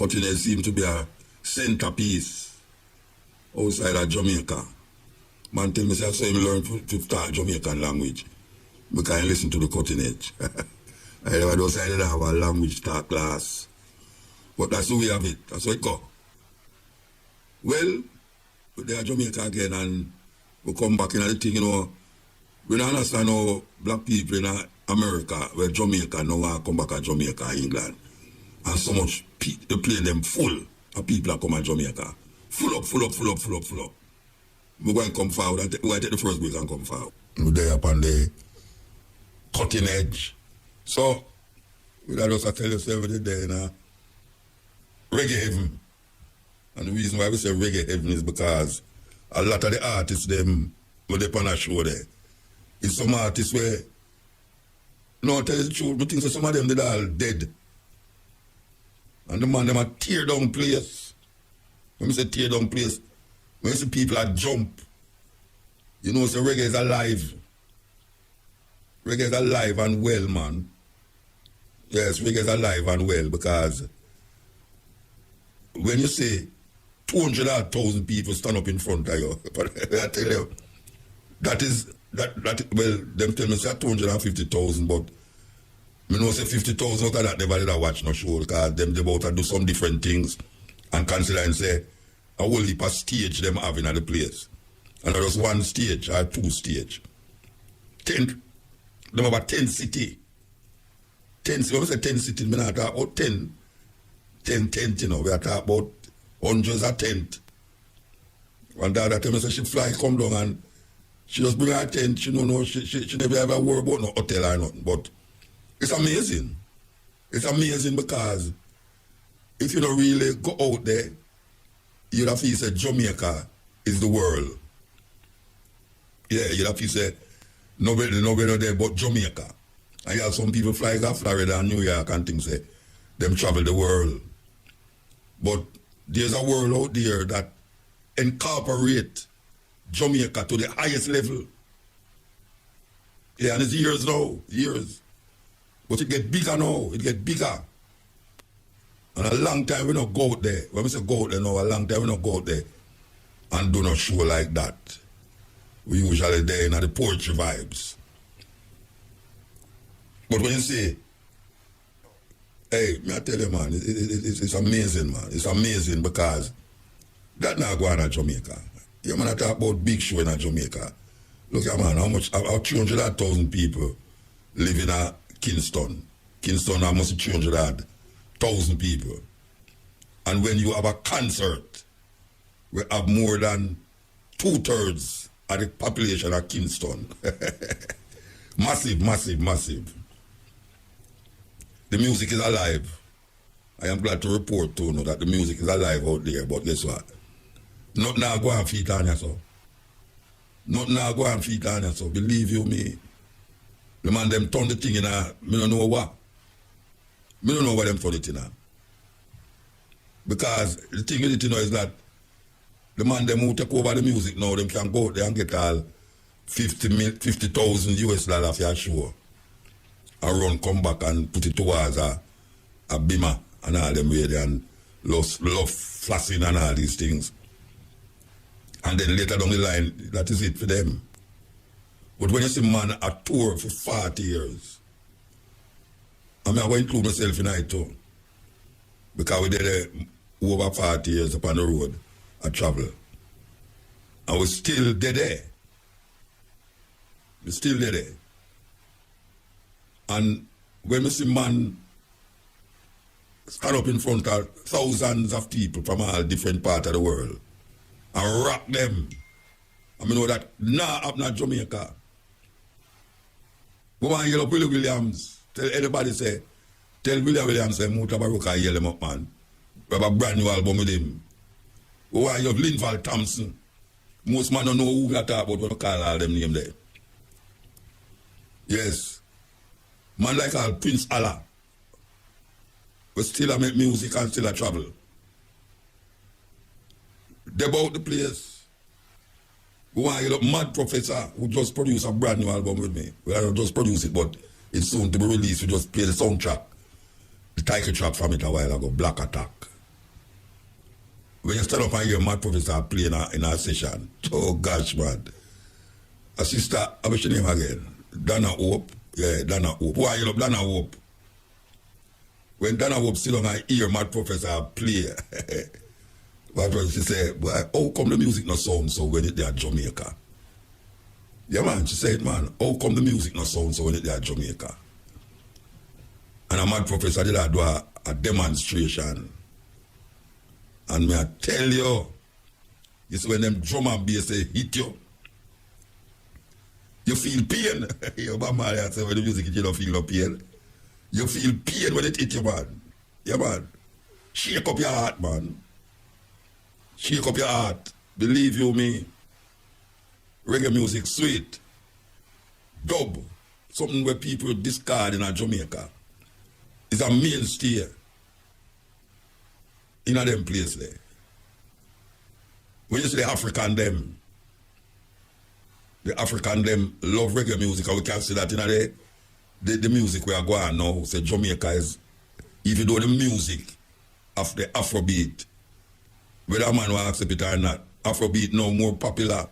cutting edge seems to be a centerpiece outside of Jamaica. Man tell me, say, I saw him learn to start Jamaican language because I listen to the cutting edge. I never decided to have a language start class. But that's the way of it. That's how it go. Well, they are Jamaica again and we come back in the thing, you know. We don't understand how black people in America, where Jamaica now come back at Jamaica, England. And so much, they play them full of people that come at Jamaica. Full up. We're going to come forward. We're going to take the first break and come forward. We're there upon the cutting edge. So, we got to tell yourself every day, you know, reggae heaven. And the reason why we say reggae heaven is because a lot of the artists, them, when they on a show there, it's some artists where, no, tell you the truth, but think so some of them, they're all dead. And the man, them a tear down place. When we say tear down place, when you see people that jump, you know, so reggae is alive. Reggae is alive and well, man. Yes, reggae is alive and well because when you say 200,000 people stand up in front of you, but I tell you, well, them tell me say 250,000, but I know say 50,000 out of that never did I watch no show because them about to do some different things and consider and say a whole heap of stage them having at the place. And there was one stage or two stage. 10, them about 10 city. 10, when we say 10 cities, we not talk about 10, you know, we are talking about hundreds of tent. And the other time, she fly, come down and she just bring her tent, she don't know, she never ever worry about no hotel or nothing. But it's amazing. It's amazing because if you don't really go out there, you'd have to say Jamaica is the world. Yeah, you'd have to say nobody there but Jamaica. And you have some people fly to Florida and New York and things say them travel the world. But there's a world out there that incorporate Jamaica to the highest level. Yeah, and it's years now, years. But it get bigger now, it get bigger. And a long time we not go out there. When we say go out there now, a long time we not go out there and do no show like that. We usually there in the poetry vibes. But when you say, hey, me I tell you, man, it's amazing, man. It's amazing because that not going on Jamaica. You man, I talk about big show in Jamaica. Look at man, how 300,000 people live in Kingston. Kingston almost 300,000 people. And when you have a concert, we have more than 2/3 of the population of Kingston. Massive. The music is alive. I am glad to report to you that the music is alive out there, but guess what? Nothing now go and feed on yourself. Nothing now go and feed on yourself. Believe you me. The man them turn the thing in me don't know what. Me don't know what them turn it in because the thing with it, you know, is that the man them who take over the music now, them can go out there and get all 50,000 US dollars for your show. And run, come back and put it towards a bimmer and all them way and love flossing and all these things. And then later down the line, that is it for them. But when you see man a tour for 40 years, I mean, I will include myself in it too. Because we did over 40 years upon the road, I travel. And we're still there. We're still there. And when we see man stand up in front of thousands of people from all different parts of the world and rock them, I mean, know that now happen in Jamaica. Go and yell up Willie Williams. Tell everybody say, tell Willie Williams say Mutabaruka yell him up, man. We have a brand new album with him. Go and you have Linval Thompson. Most man don't know who we are talking about when we call all them names there. Yes. Man like all Prince Allah. But still I make music and still I travel. They about the place. Go and get a mad professor who just produced a brand new album with me. We don't just produce it, but it's soon to be released. We just play the soundtrack. The title track from it a while ago, Black Attack. when you stand up and hear mad professor play in a session, oh gosh, man. A sister, what's your name again? Dana Hope. Yeah, Dana Hope. Why you love Dana Hope? When Dana Hope sit on and hear mad professor play, what she say, how come the music not sound so when it there at Jamaica? Yeah, man, she said, man, how come the music not sound so when it there at Jamaica? And a mad professor did do a demonstration. And me I tell you, you see when them drum and bass they hit you, you feel pain. Your mama say when the music hit you don't feel no pain. You feel pain when it hit you, man. Yeah, man. Shake up your heart, man. Shake up your heart. Believe you me. Reggae music sweet. Dub. Something where people discard in a Jamaica. It's a mainstay in a them place there. When you see the African them love reggae music, and we can see that in the music we are going now. Say Jamaica is, even though the music of the Afrobeat, whether a man will accept it or not, Afrobeat now more popular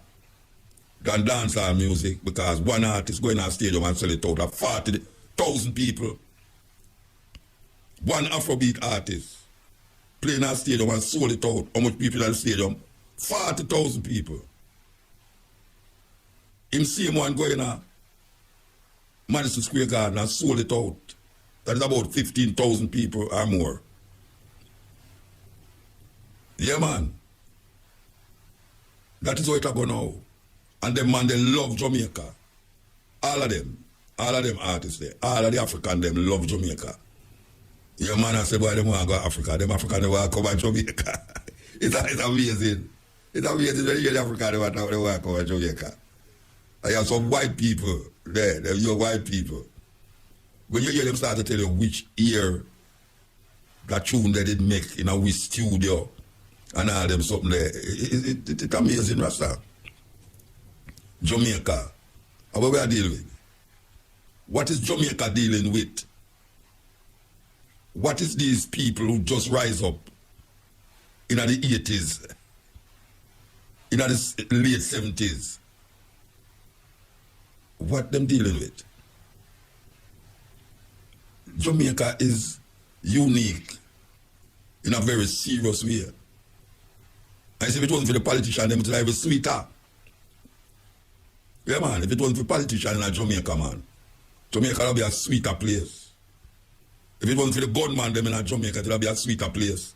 than dancehall music because one artist going on stadium and sell it out of 40,000 people. One Afrobeat artist playing at stadium and sold it out. How much people at the stadium? 40,000 people. Him same one going on Madison Square Garden and sold it out. That is about 15,000 people or more. Yeah, man. That is how it go now. And them man, they love Jamaica. All of them artists there, all of the African, them love Jamaica. Your man I say, boy, they want to go to Africa. Them African, they want to come to Jamaica. It's amazing. It's amazing when you hear the African, they want to come to Jamaica. I have some white people there, they're your white people. When you hear them start to tell you which year that tune they did make in a which studio and all them something there, it's amazing, Rasta. Jamaica. What we are dealing with? What is Jamaica dealing with? What is these people who just rise up in the 80s, in the late 70s? What them dealing with? Jamaica is unique in a very serious way. And if it wasn't for the politician, them would have a sweeter. Yeah, man, if it wasn't for politician in Jamaica, man, Jamaica would be a sweeter place. If it wasn't for the gunman them in Jamaica, it would be a sweeter place.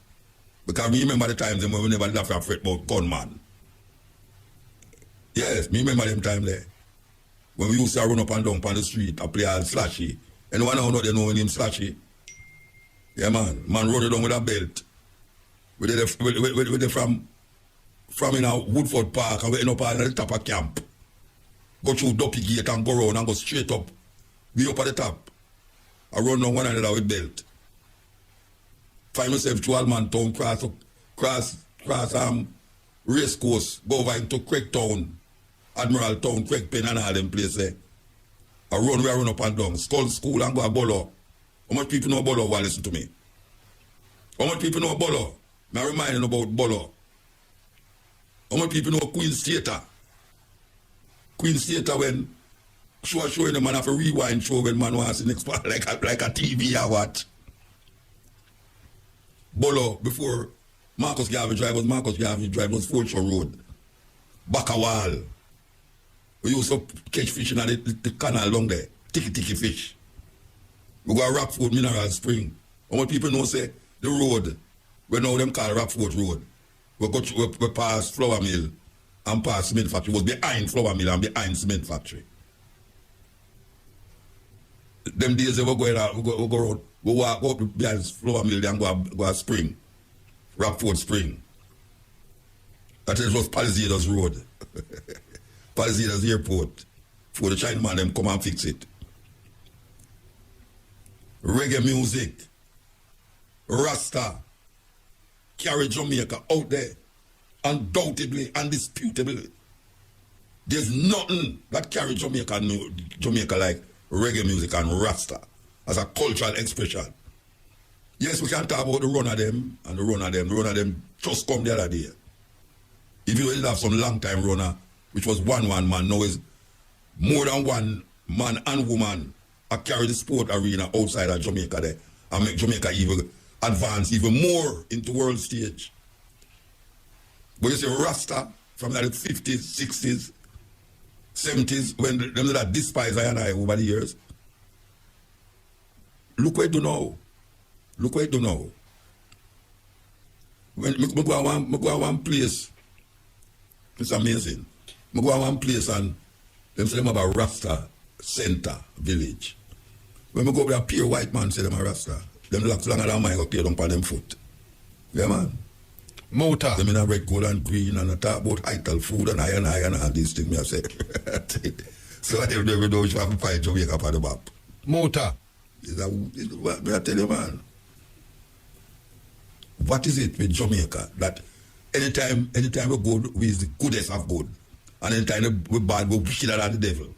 Because me remember the times when we never laugh afraid about gunman. Yes, me remember them time there. When we used to run up and down on the street and play all slashy. Anyone who know they know him slashy? Yeah, man. Man rode it down with a belt. We did it from in a Woodford Park and we end up at the top of camp. Go through Duppy Gate and go around and go straight up. Be up at the top. I run down one another with belt. Find myself to Allman Town, cross race course, go over into Craig Town, Admiral Town, Craig Pen and all them places there. I run up and down. Skull School and go to Bolo. How much people know Bolo while listen to me? How much people know Bolo? I remind you about Bolo. How much people know Queen's Theatre? Queen's Theatre when showing the man have a rewind show when man wants the next part like a TV or what. Bolo before Marcus Garvey Drive was Fort Shore Road. Bacawal. We used to catch fish in the canal along there. Ticky fish. We go to Rockford Mineral Spring. And what people know say, the road, we know them call Rockford Road. We pass Flour Mill and pass Cement Factory. It was behind Flour Mill and behind Cement Factory. Them days they were going out, we go road, we walk up behind Flour Mill and go to Spring. Rockford Spring. That was Palisadoes Road. Palisadoes Airport. For the Chinaman them come and fix it. Reggae music. Rasta. Carry Jamaica out there. Undoubtedly, indisputably. There's nothing that carry Jamaica like reggae music and Rasta as a cultural expression. Yes, we can talk about the run of them and the run of them. The run of them just come the other day. If you have some long time runner, which was one man, now is more than one man and woman I carry the sport arena outside of Jamaica there and make Jamaica even advance even more into world stage. But you see Rasta from the 50s, 60s, 70s, when them that despise I and I over the years. Look what you do now. Look what you do now. When I go one place, it's amazing. I go one place and them say them have a Rasta center village. When I go with a pure white man say them a Rasta, them locks longer than mine go clear down on them foot. Yeah man. Muta. Them in a red, gold and green and I talk about ital food and iron and all these things me I say. So I never know which one to find Jamaica for the map. Muta. What I tell you man. What is it with Jamaica that anytime we good, we is the goodest of good. And anytime we bad, we're wickeder than the devil.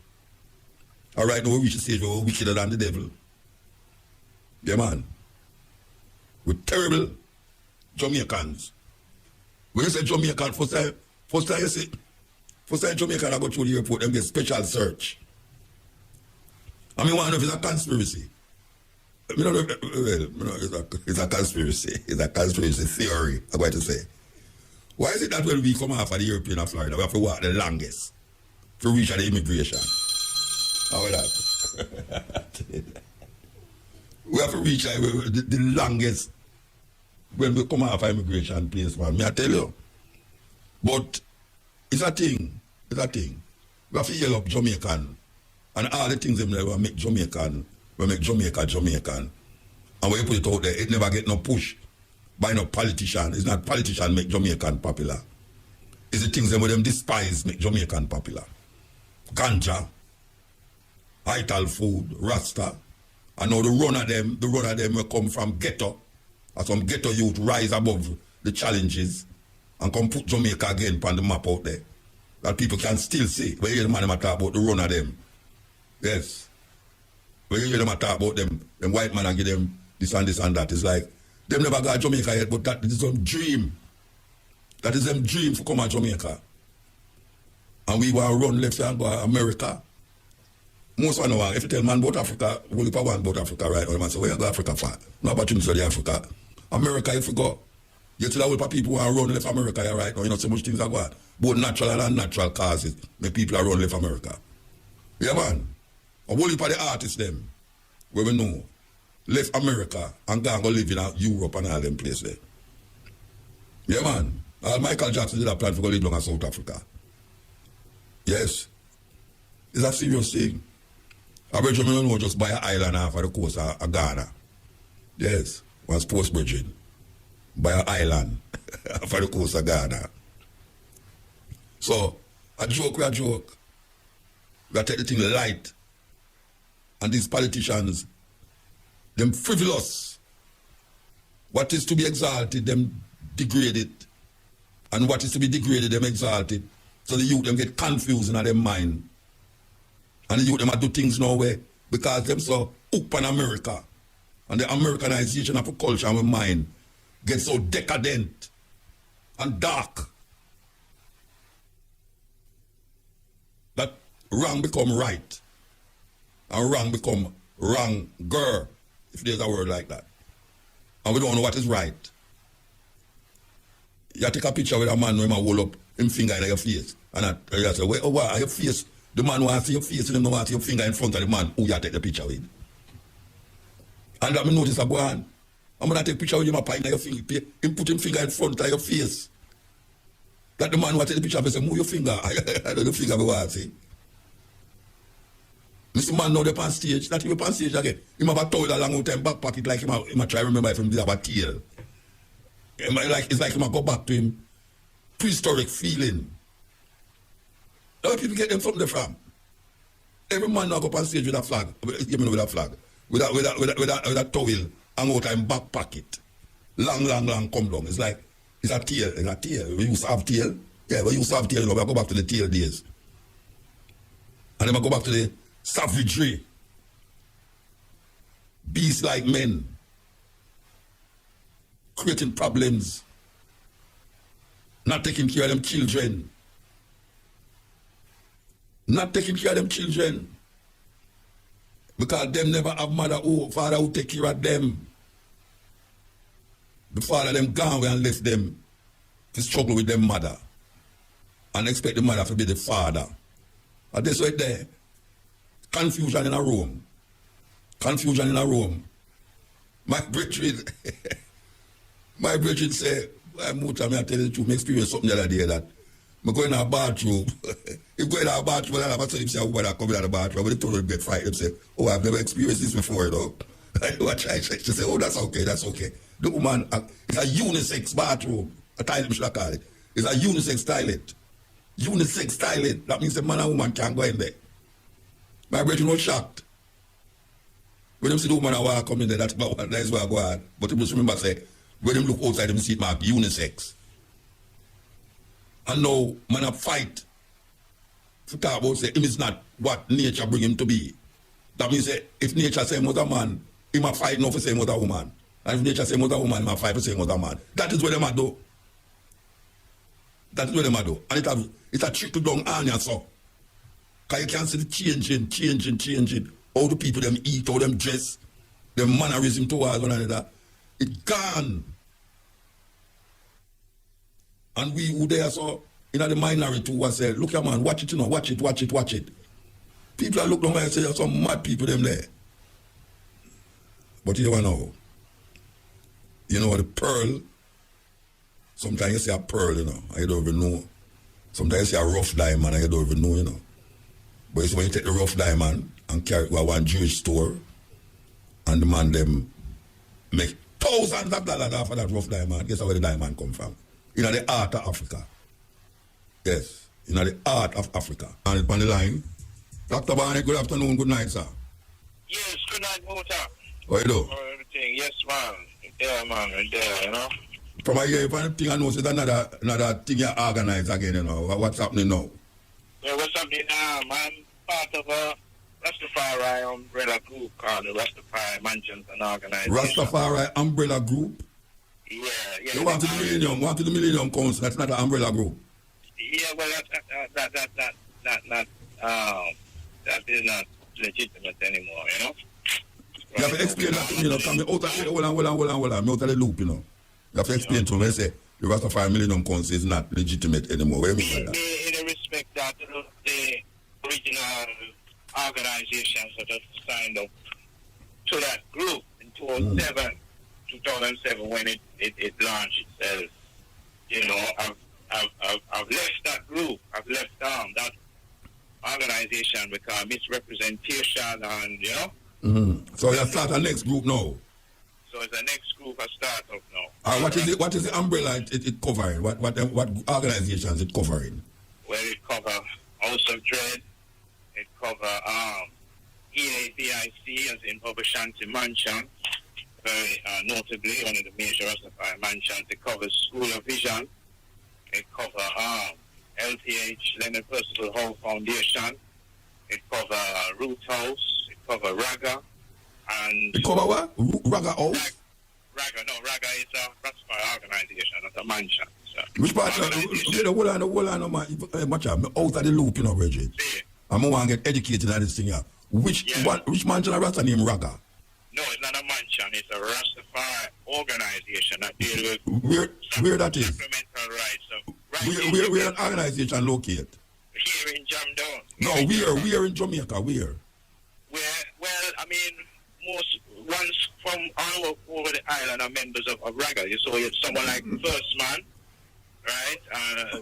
All right, now we reach the stage where we're wickeder than the devil. Yeah, man. We're terrible Jamaicans. When you say Jamaican, first time you say, first time Jamaican I go through the airport, them get special search. I mean, one of it's a conspiracy. It's a conspiracy. It's a conspiracy theory, I'm going to say. Why is it that when we come off of the European of Florida, we have to walk the longest to reach the immigration? How is that? We have to reach the longest when we come off of immigration place, man. Me I tell you. But it's a thing. It's a thing. We have to yell up Jamaican and all the things that will make Jamaican, will make Jamaica Jamaican. And when you put it out there, it never get no push by no politician. It's not politician make Jamaican popular. It's the things that them despise make Jamaican popular. Ganja, ital food, Rasta. And now the run of them will come from ghetto. And some ghetto youth rise above the challenges and come put Jamaica again on the map out there. That people can still see. When you hear the man talk about the run of them. Yes. When you hear them talk about them white man and give them this and that. It's like, them never got Jamaica yet, but that is some dream. That is them dream for come to Jamaica. And we want to run left and go to America. Most of them, if you tell man about Africa, we'll look at one about Africa right now. Man say, where you go Africa for? No opportunity for the Africa. America, if you go, you tell all people who are run left America right now, you know, so much things are going. Both natural and unnatural causes make people are run left America. Yeah, man. A whole heap of the artists, them, where we know, left America and go live in Europe and all them places there. Yeah, man. Michael Jackson did a plan to go live in South Africa. Yes. It's a serious thing. I bet you know just buy an island off of the coast of Ghana. Yes. One sports bridging. Buy an island off of the coast of Ghana. So, a joke. We take the thing light. And these politicians, them frivolous. What is to be exalted, them degrade it. And what is to be degraded, them exalted. So the youth them get confused in their mind. And the youth them do things nowhere because them so hooked on America. And the Americanization of a culture and mind gets so decadent and dark that wrong become right. And wrong become wronger, if there's a word like that. And we don't know what is right. You take a picture with a man who hold up him finger in your face. And you say, well, why your face? The man wants to see your face and him don't want to see your finger in front of the man who you take the picture with. And I notice a boy, I'm going to take a picture with him in your finger. Him put him finger in front of your face. That the man who take the picture and say, move your finger. I don't know finger I want to see. This man now they're on stage, not even on stage again. He have a towel along with him back pocket like him try to remember if him did have a tail. It's like him go back to him prehistoric feeling. How people get them something from? Every man now go on stage with a flag, with a flag, with a towel hang out in back pocket. Long come down. It's like it's a tail. We used to have tail. Yeah, we used to have tail, we go back to the tail days. And then I go back to the savagery. Beasts like men. creating problems, not taking care of them children. Not taking care of them children. Because them never have father who take care of them. The father them gone and left them to struggle with them mother. And expect the mother to be the father. And that's right there. Confusion in a room. Confusion in a room. My brethren say, Muta, I tell you the truth, I experienced something the other day that I go in a bathroom. If go in a bathroom, I have to say, woman that come in the bathroom, but they told her to get frightened. They say, oh, I've never experienced this before, you know. She said, oh, that's okay, that's okay. The woman, it's a unisex bathroom. A toilet, should I call it. It's a unisex toilet. Unisex toilet. That means a man and woman can't go in there. My brethren was shocked. When them see the woman and walk come in there, that's where I go on. But you must remember, say, when them look outside, them see it mark unisex. And now, man a fight to talk about, say, him is not what nature bring him to be. That means, say, if nature say him was a man, he might fight not for saying was a woman. And if nature say him was a woman, he might fight for saying was a man. That is what they might do. That is what they might do. And it's a trickle down on you, so. Because you can see the changing. All the people them eat, all them dress, them mannerism towards one another. It's gone. And we who there so in the minority who say, look at man, watch it, you know, watch it. People are looking around and say, there's some mad people them there. But you never know. You know the pearl, sometimes you say a pearl, you know, and you don't even know. Sometimes you say a rough diamond and you don't even know, you know. But it's when you take the rough diamond and carry it to one Jewish store, and the man them make thousands of dollars off of that rough diamond. Guess where the diamond come from? In the heart of Africa. Yes, in the heart of Africa. And on the line, Dr. Barney, good afternoon, good night, sir. Yes, good night, Muta. How you do? Everything, yes, man. Yeah, man, right there, you know. From here, if anything I know, it's another thing you organize again, you know. What's happening now? Yeah, what's happening now, man? Part of a Rastafari umbrella group called the Rastafari Mansions and Organization. Rastafari umbrella group? Yeah. You want to the Millennium Council, that's not an umbrella group. Yeah, well, that is not legitimate anymore, you know. You have to explain that to me, you know, come out of hold on, me out of the loop, you know. You have to explain to me, say, the Rastafari Millennium Council is not legitimate anymore. What do you mean by that? In the respect that the original organizations that have signed up to that group in 2007 when it launched itself, you know, I've left that group, I've left that organization because misrepresentation and, you know. Mm-hmm. So you start a next group now? So it's the next group I start up now. What is the umbrella it covering? What organizations it covering? Well, it cover House of Dread, it cover EABIC as in Baba Shanti Mansion, very notably one of the major Rastafari mansions. It covers School of Vision, it cover LTH, Leonard Percival Hall Foundation, it cover Root House, it cover Raga, and... It cover what? Raga House? Raga is a Rastafari organization, not a mansion. So. Which part? Hold on, much out of the loop, you know, Reggie. I'm going to get educated on this thing here. Which mansion is Rasta name Raga? No, it's not a mansion. It's a Rastafari organization that deals with where that is? Supplemental rights. Where an organization located? Here in Jamdown. No, where in Jamaica? Where? Well, I mean, most ones from all over the island are members of Raga. So you have someone like First Man, right?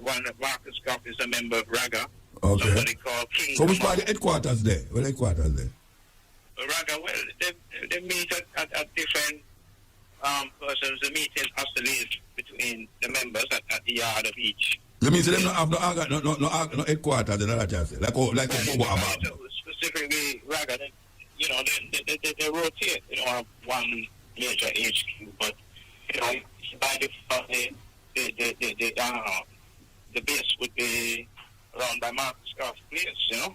One Marcus Goff is a member of Raga. Okay. Somebody called King. So which part of the headquarters there? Where the headquarters there? Raga, well, they meet at different persons. The meeting oscillates between the members at the yard of each. You mean they don't have no headquarters in other chance? Like specifically Raga, they rotate. They don't have one major HQ, but you know, by default, the base would be around by Marcus Scott's place, you know.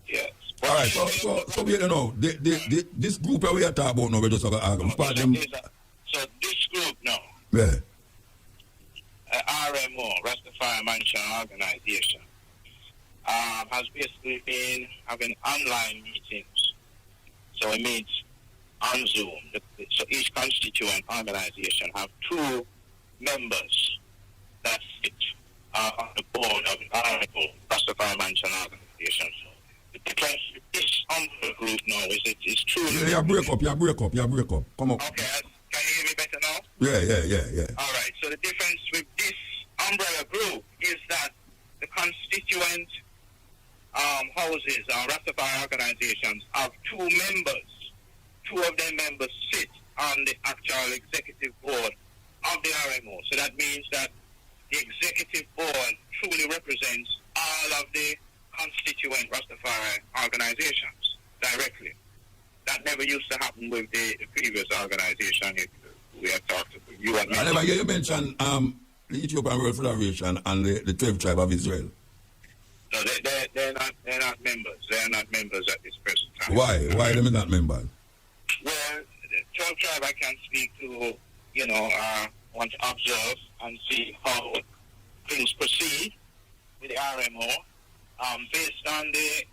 Yes. All right. So we know this group that we are talking about now, we just have to argue. So this group now, Yeah. RMO, Rastafari Mansion Organization, has basically been having online meetings. So it meets on Zoom. So each constituent organization have 2 members that sit on the board of the RMO, Rastafari Mansion Organization. So the difference with this umbrella group now is it's truly... Yeah, break up. Come up. Okay, can you hear me better now? Yeah. All right, so the difference with this umbrella group is that the constituent houses or Rastafari organizations have 2 members. 2 of their members sit on the actual executive board of the RMO. So that means that the executive board truly represents all of the constituent Rastafari organizations directly. That never used to happen with the previous organization we have talked about. You and me. I never hear you mention the Ethiopian World Federation and the 12 tribe of Israel. No, they're not members. They're not members at this present time. Why? Why are they not members? Well, the 12 tribe I can speak to, want to observe and see how things proceed with the RMO, based on the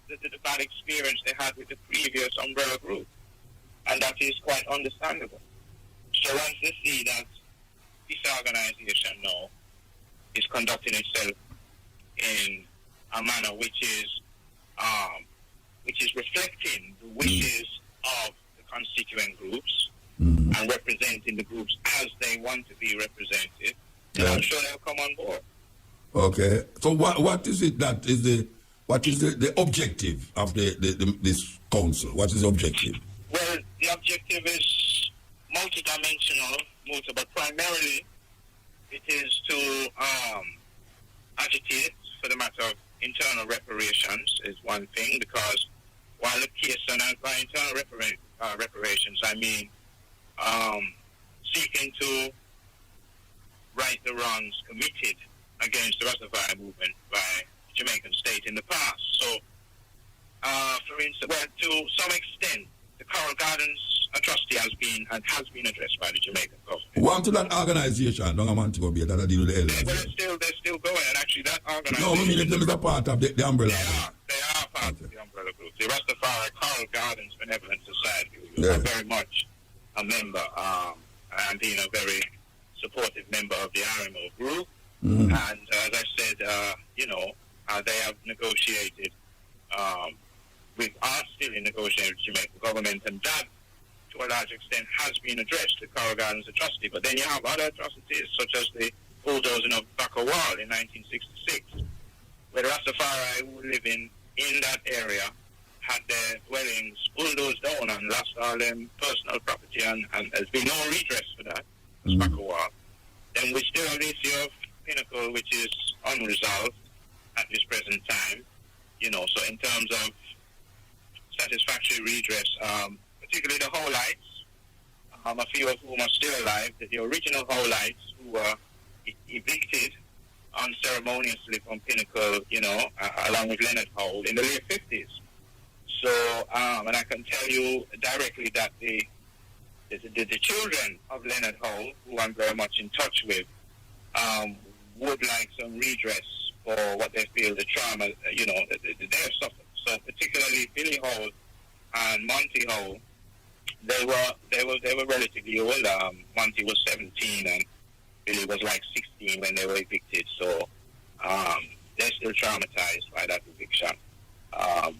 bad experience they had with the previous umbrella group. And that is quite understandable. So once they see that this organization now is conducting itself in a manner which is reflecting the wishes of the constituent groups and representing the groups as they want to be represented, then I'm sure they'll come on board. Okay. So what is it that is the objective of this council? What is the objective? Well, the objective is multidimensional, muta, but primarily it is to agitate for the matter of internal reparations is one thing, because while the case, and by internal reparations, I mean seeking to right the wrongs committed against the Rastafari movement by the Jamaican state in the past. So, for instance, well, to some extent, the Coral Gardens atrocity has been addressed by the Jamaican government. One to that organization, don't want to go be that deal with the elders. Well, they're still going, and actually that organization... No, I mean, if them is a part of the umbrella. They are part of the umbrella group. The Rastafari Coral Gardens Benevolent Society is very much a member, and being a very supportive member of the RMO group. And as I said, they have negotiated are still in negotiation with the Jamaican government, and that, to a large extent, has been addressed, the Coral Gardens atrocity. But then you have other atrocities, such as the bulldozing of Baka Wall in 1966, where the Rastafari who were living in that area had their dwellings bulldozed down and lost all their personal property, and there's been no redress for that, Baka Wall. Then we still have the issue of Pinnacle, which is unresolved at this present time. So in terms of satisfactory redress, particularly the Holites, a few of whom are still alive, the original Holites who were evicted unceremoniously from Pinnacle, along with Leonard Hole in the late 50s. So, and I can tell you directly that the children of Leonard Hole, who I'm very much in touch with, would like some redress for what they feel the trauma, they have suffered. So particularly Billy Hole and Monty Hole, they were relatively old. Monty was 17 and Billy was like 16 when they were evicted. So they're still traumatized by that eviction,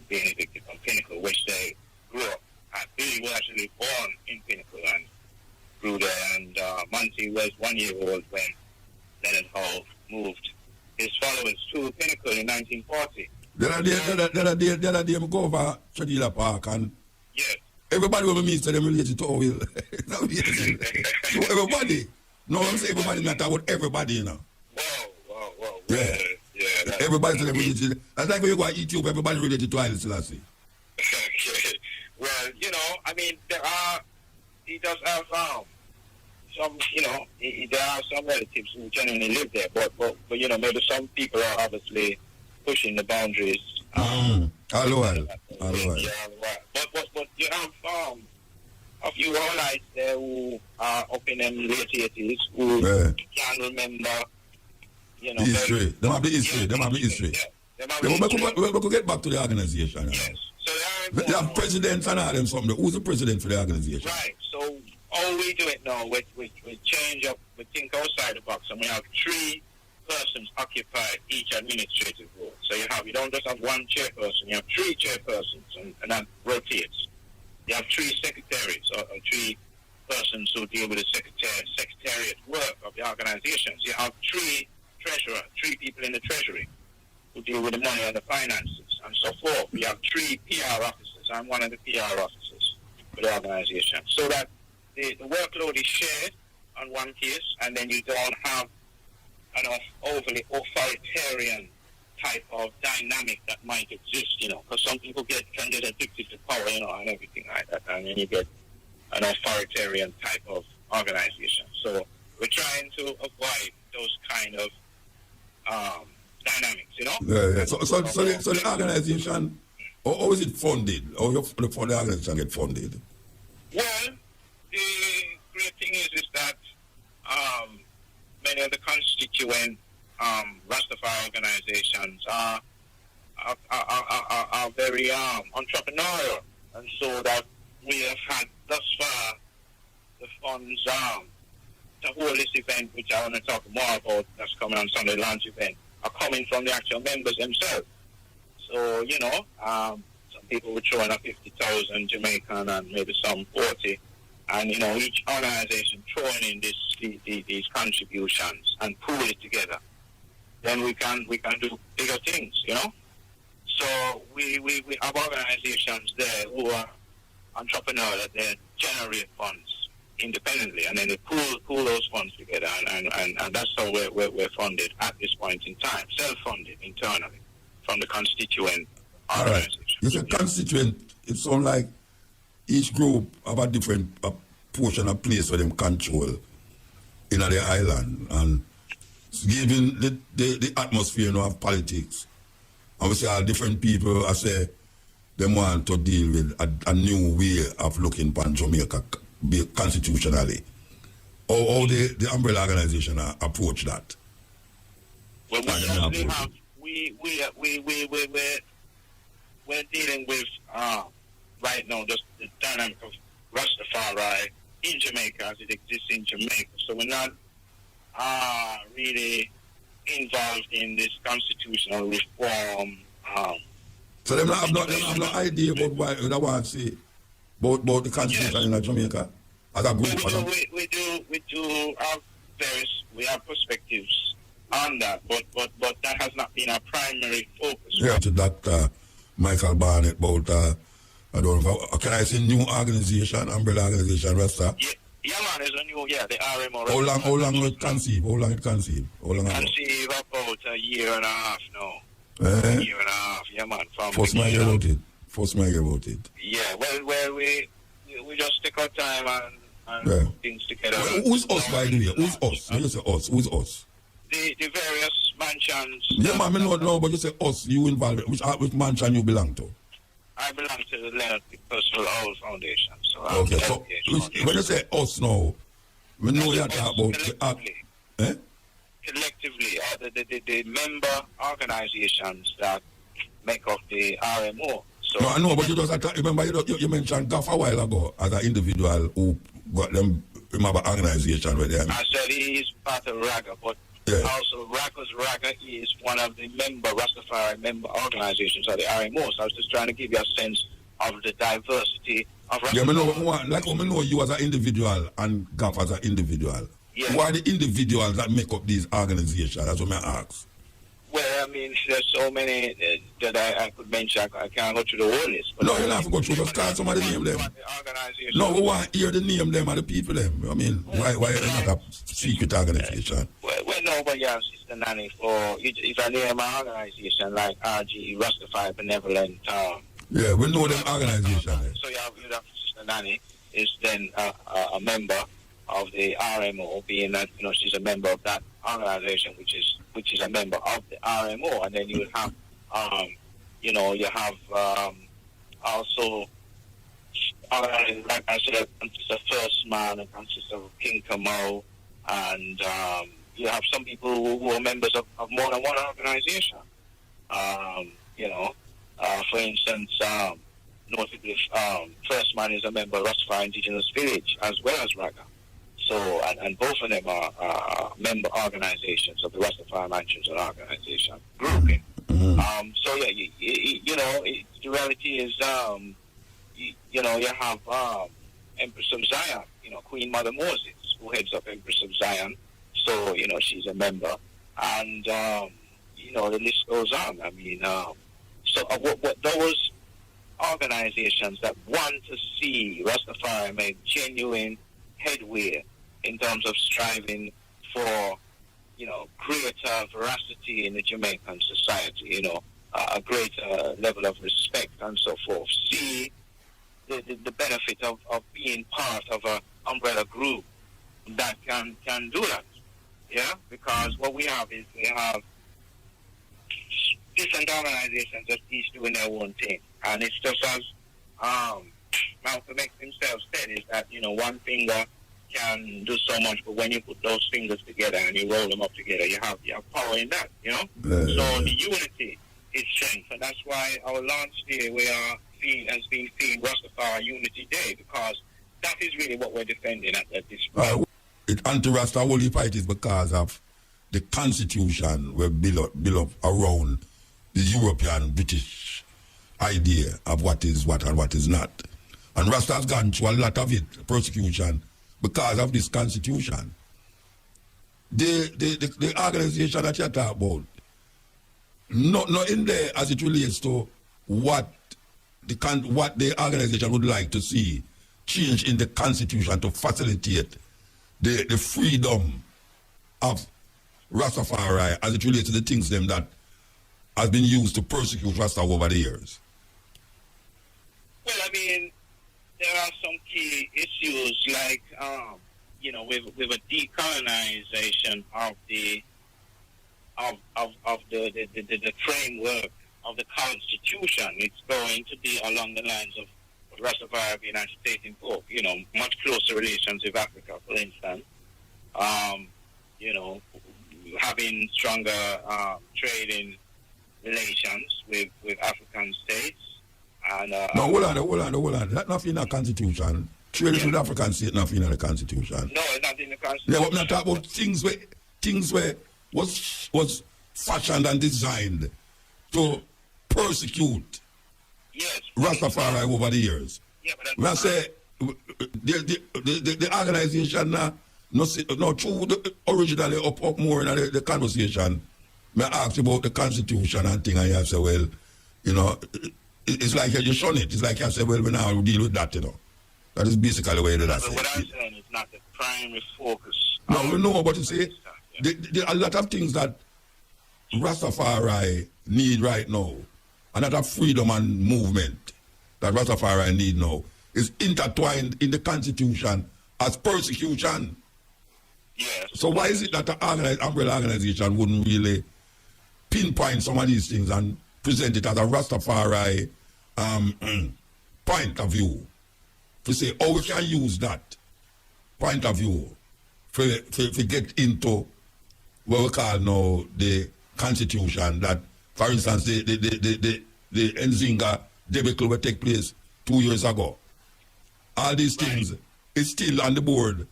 being evicted from Pinnacle, which they grew up at. Billy was actually born in Pinnacle and grew there, and Monty was 1 year old when Leonard Hole moved his followers to Pinnacle in 1940. The other day, I go over Shadila Park, and everybody will meet them related to oil. So everybody. No, I'm saying everybody, not about everybody, Wow. Yeah. Everybody's related. That's like when you go to YouTube, everybody related to Haile Selassie. Well, I mean, he does have some, there are some relatives who genuinely live there, but maybe some people are obviously pushing the boundaries. All right. Yeah, but you have of you all like there who are up in them late 80s who can remember, you know, history. Them have the history. Them have the history. We could get back to the organization. Yes. So they have presidents and all them something. Who's the president for the organization? Right. So all we do it now, we change up, we think outside the box, and we have 3 persons occupy each administrative role. So you don't just have one chairperson, you have 3 chairpersons, and that rotates. You have 3 secretaries or 3 persons who deal with the secretariat work of the organizations. You have 3 treasurer, 3 people in the treasury who deal with the money and the finances and so forth. We have 3 PR officers. I'm one of the PR officers for the organization. So that the workload is shared on one case, and then you don't have an overly authoritarian type of dynamic that might exist, you know, because some people can get addicted to power, you know, and everything like that, and then you get an authoritarian type of organization. So we're trying to avoid those kind of dynamics, you know. Yeah. So the organization, how is it funded? How the organization get funded? Well, the great thing is that many of the constituent Rastafari organizations are very entrepreneurial, and so that we have had thus far the funds to hold this event, which I want to talk more about, that's coming on Sunday launch event, are coming from the actual members themselves. So, you know, some people were throwing up 50,000 Jamaican and maybe some 40, and, you know, each organization throwing in these contributions and pool it together. Then we can do bigger things, you know. So we have organizations there who are entrepreneurial, that they generate funds independently, and then they pool those funds together, and that's how we're funded at this point in time, self-funded internally from the constituent organization. You say constituent, it sounds like each group have a different portion of place for them control in the island, and given the atmosphere, you know, of politics, and we see how different people, I say, they want to deal with a new way of looking upon Jamaica constitutionally. How the umbrella organization approach that? Well, we're dealing with right now just the dynamic of Rastafari in Jamaica as it exists in Jamaica. So we're not really involved in this constitutional reform. So they have no idea about what they want to say about the constitution in Jamaica as a group. We do have we have perspectives on that, but that has not been our primary focus. Yeah, to Dr. Michael Barnett about I don't know, can I say new organization, umbrella organization, Rasta? Yeah, man, it's a new, the RMO. How long it conceive? Conceive about a year and a half now. A year and a half, yeah, man. First my hear about it. Yeah, well, we just take our time and put things together. Well, who's us, by the way? Who's us? When you say us, who's us? The various mansions. Yeah, man, I know, but you say us, you involved. Which mansion you belong to? I belong to the Leonard Personal House Foundation. So okay, so when you say us now, we know you're talking about collectively, the member organizations that make up the RMO. So no, I know, but you just remember you mentioned Gaff a while ago as an individual who got them remember organization where they are. I said he is part of Raga, but also Raga is one of the Rastafari member organizations of the RMO. So I was just trying to give you a sense of the diversity of Rastafari. Yeah, I know you as an individual and Gaff as an individual. Yeah. Who are the individuals that make up these organizations? That's what I ask. Well, I mean, there's so many that I could mention. I can't go through the whole list. No, you don't have to go through. Just call somebody name them. No, we want to hear the name them and the people them. I mean, why is it not a secret organization? Well, nobody else is the nanny for, if I name an organization like RG, Rastafari Benevolent. Yeah, we know them organization. So you have Sister Nanny is then a member of the RMO, being that she's a member of that organization, which is a member of the RMO, and then you have you have also like I said, it consists of First Man, it consists of King Camo, and you have some people who are members of more than one organization. For instance, notably, First Man is a member of Rastafari Indigenous Village as well as Raga. So, and both of them are member organizations of the Rastafari Mansions and Organization grouping. Mm-hmm. The reality is, you have Empress of Zion, Queen Mother Moses, who heads up Empress of Zion. So, she's a member. And, the list goes on. I mean, what those organizations that want to see Rastafari make genuine headway in terms of striving for, greater veracity in the Jamaican society, a greater level of respect and so forth, see the benefit of being part of an umbrella group that can do that. Yeah, because what we have is different organizations that each doing their own thing, and it's just as Malcolm X himself said, is that one finger can do so much, but when you put those fingers together and you roll them up together, you have power in that. So the unity is strength, and that's why our launch day has been themed Rastafari Unity Day, because that is really what we're defending at this point. Anti-Rasta only fight is because of the constitution were built up around the European British idea of what is what and what is not. And Rasta has gone through a lot of it, persecution, because of this constitution. The organization that you talk about, not in there as it relates to what the organization would like to see change in the constitution to facilitate the freedom of Rastafari as it relates to the things them that has been used to persecute Rasta over the years. Well, I mean, there are some key issues like, with a decolonization of the framework of the Constitution. It's going to be along the lines of Rastafari being a state in Pope, much closer relations with Africa, for instance. Having stronger trading relations with African states. And hold on. That's not in the Constitution. Trading with African states not in the Constitution. No, it's not in the Constitution. Yeah, we're not talking about things where was fashioned and designed to persecute Rastafari over the years. Yeah, but when I say the organization originally up more in the conversation, I asked about the Constitution and thing, and you say, well, it's like you shun it. It's like you say, well, we now deal with that, That is basically the way that I say. But what I'm saying is not the primary focus. No, we know, but you see, there are a lot of things that Rastafari need right now, and that freedom and movement that Rastafari need now is intertwined in the Constitution as persecution. Yes. So why is it that the umbrella organization wouldn't really pinpoint some of these things and present it as a Rastafari point of view? To say, we can use that point of view to get into what we call now the Constitution, that, for instance, the Nzinga debacle will take place 2 years ago. All these things is still on the board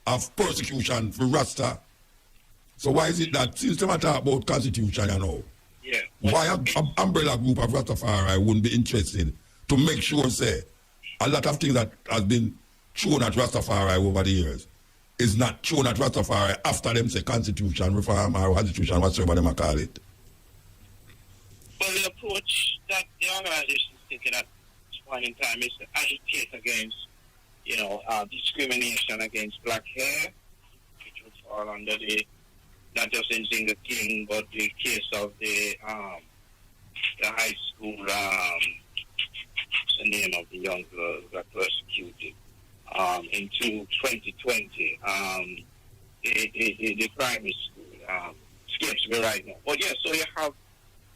of persecution for Rasta. So why is it that, since they talk about Constitution, why an umbrella group of Rastafari wouldn't be interested to make sure, say, a lot of things that has been thrown at Rastafari over the years is not thrown at Rastafari after them say Constitution, reform, or Constitution, whatever they call it? Well, the approach that the organization is taking at this point in time is to agitate against, discrimination against black hair, which would fall under not just in Zinga King, but the case of the high school, what's the name of the young girl who got persecuted in 2020, the primary school, escapes me right now. But so you have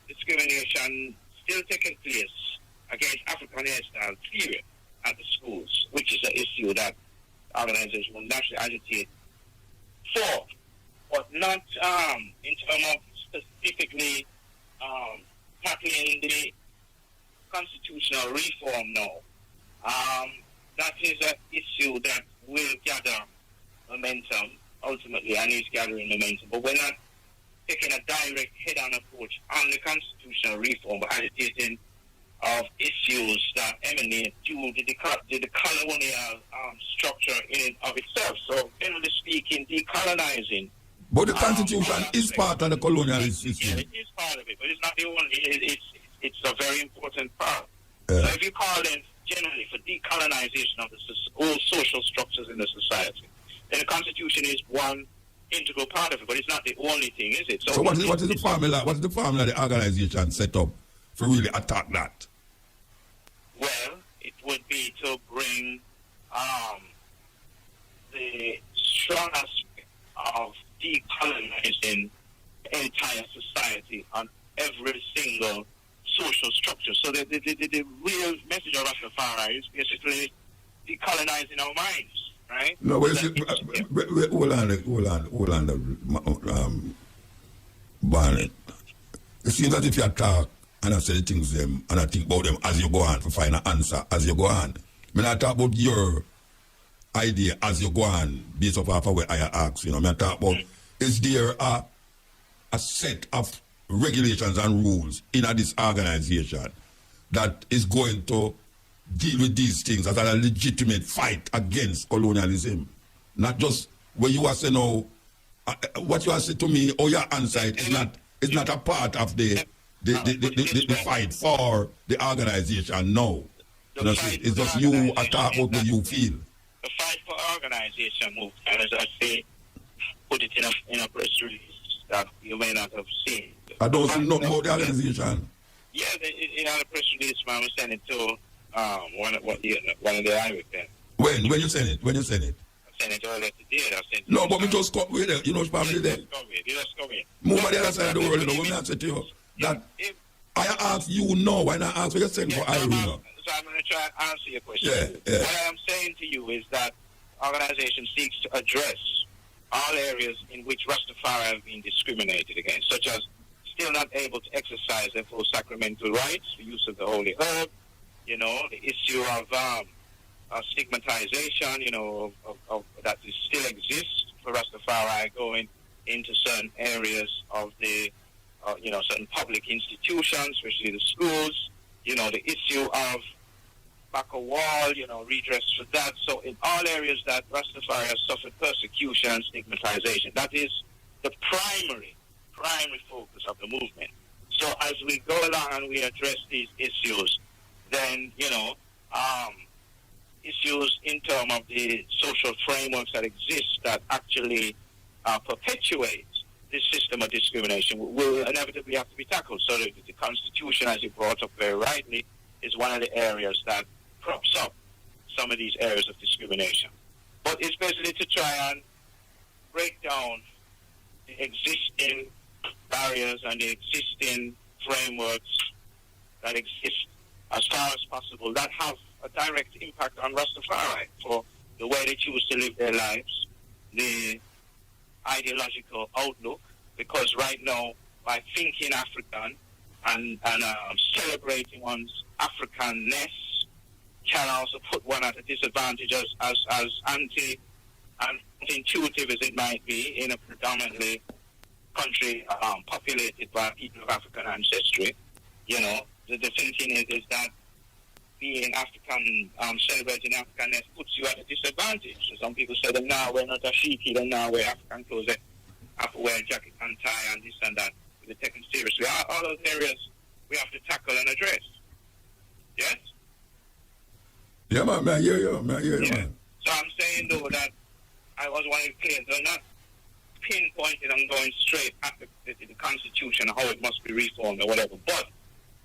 discrimination still taking place against African hairstyle, period. at the schools, which is an issue that the organization will naturally agitate for, but not in terms of specifically tackling the constitutional reform now. That is an issue that will gather momentum ultimately, and is gathering momentum. But we're not taking a direct head-on approach on the constitutional reform, but agitating of issues that emanate due to the colonial structure in and of itself. So, generally speaking, decolonizing. But the Constitution is part of the colonial system. Yeah, it is part of it, but it's not the only. It's a very important part. Yeah. So if you call them generally for decolonization of all social structures in the society, then the Constitution is one integral part of it, but it's not the only thing, is it? So what is the formula? What is the formula the organization set up to really attack that? Well, it would be to bring the strong aspect of decolonizing the entire society on every single social structure. So the real message of Rastafari is basically decolonizing our minds, right? No, but hold on, Barnett. It seems as if you talk and I say the things them and I think about them as you go on to find an answer as you go on. When I talk about your idea as you go on based off of what I ask, when I talk about is there a set of regulations and rules in this organization that is going to deal with these things as a legitimate fight against colonialism. Not just when you are saying, what you are saying to me, or your answer is not a part of the fight for the organization. No. It's just you attack what you feel. The fight for organization move, and as I say, put it in a press release that you may not have seen. I don't know about the organization. Yeah, in a press release, man, we sent it to one of the Irish then. When you send it? When you send it? I sent it earlier today. No, but we just come with it. You know, it's probably there. You just come in. Move on the other side of the world, when I say to you that I ask you no, when I ask, we just send for Irina. So I'm going to try and answer your question. Yeah. What I am saying to you is that organization seeks to address all areas in which Rastafari have been discriminated against, such as still not able to exercise their full sacramental rights, the use of the holy herb, the issue of stigmatization, of that still exists for Rastafari going into certain areas of the, certain public institutions, especially the schools, the issue of back a wall, redress for that. So in all areas that Rastafari has suffered persecution and stigmatization, that is the primary focus of the movement. So as we go along and we address these issues, then, issues in terms of the social frameworks that exist that actually perpetuate this system of discrimination will inevitably have to be tackled. So the Constitution, as you brought up very rightly, is one of the areas that props up some of these areas of discrimination. But it's basically to try and break down the existing barriers and the existing frameworks that exist as far as possible that have a direct impact on Rastafari for the way they choose to live their lives, the ideological outlook, because right now, by thinking African and celebrating one's Africanness, can also put one at a disadvantage as anti and intuitive as it might be in a predominantly country populated by people of African ancestry. The thinking is that being African, celebrating Africanness puts you at a disadvantage. So some people say that now we're not a shiki, then now we're African clothes, have to wear a jacket and tie and this and that. We're taken seriously. All those areas we have to tackle and address. Yes? Yeah, man, I hear you, man. So I'm saying, though, that I was wanting to clear, they're not pinpointed and going straight at the Constitution, how it must be reformed or whatever, but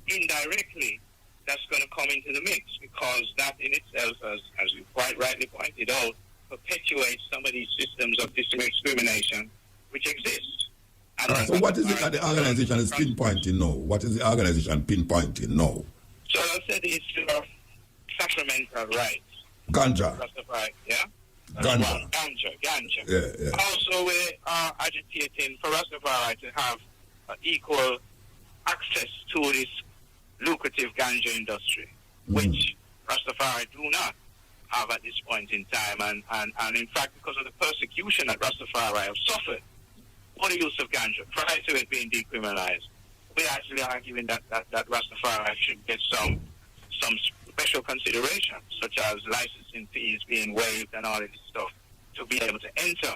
indirectly, that's going to come into the mix, because that in itself, as you quite rightly pointed out, perpetuates some of these systems of discrimination which exist. Right, so what is it that the organization is pinpointing now? What is the organization pinpointing now? So I said the issue of sacramental rites. Ganja. Rastafari, yeah? Ganja. Ganja. Yeah. Also, we are agitating for Rastafari to have equal access to this lucrative ganja industry, which Rastafari do not have at this point in time. And in fact, because of the persecution that Rastafari have suffered for the use of ganja prior to it being decriminalized, we actually are arguing that Rastafari should get some special considerations, such as licensing fees being waived and all of this stuff, to be able to enter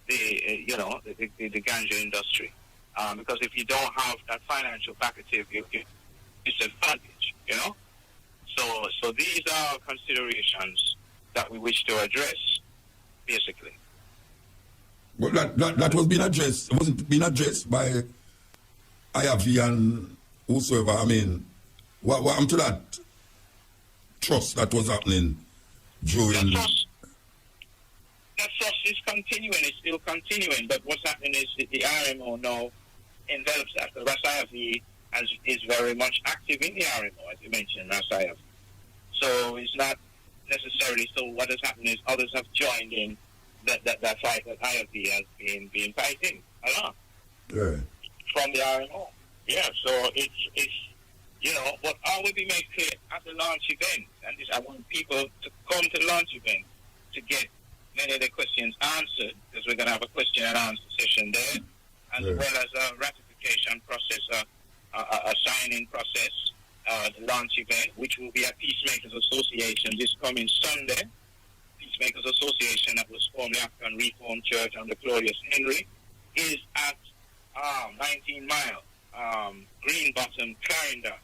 the ganja industry. Because if you don't have that financial packative, you disadvantage, So these are considerations that we wish to address, basically. Well, that was being addressed. It wasn't being addressed by IAV and whosoever. I mean, what happened to that trust that was happening during... That trust is continuing. It's still continuing. But what's happening is that the RMO now envelops that. The IAV is very much active in the RMO, as you mentioned, IAV. So it's not necessarily... So what has happened is others have joined in that fight that IAV has been fighting along. Yeah. From the RMO. Yeah, so it's but I will be made clear at the launch event, and I want people to come to the launch event to get many of the questions answered, because we're going to have a question and answer session there, as well as a ratification process, a signing process, the launch event, which will be at Peacemakers Association this coming Sunday. Peacemakers Association, that was formerly African Reformed Church under Claudius Henry, is at 19 Mile, Green Bottom, Clarendon.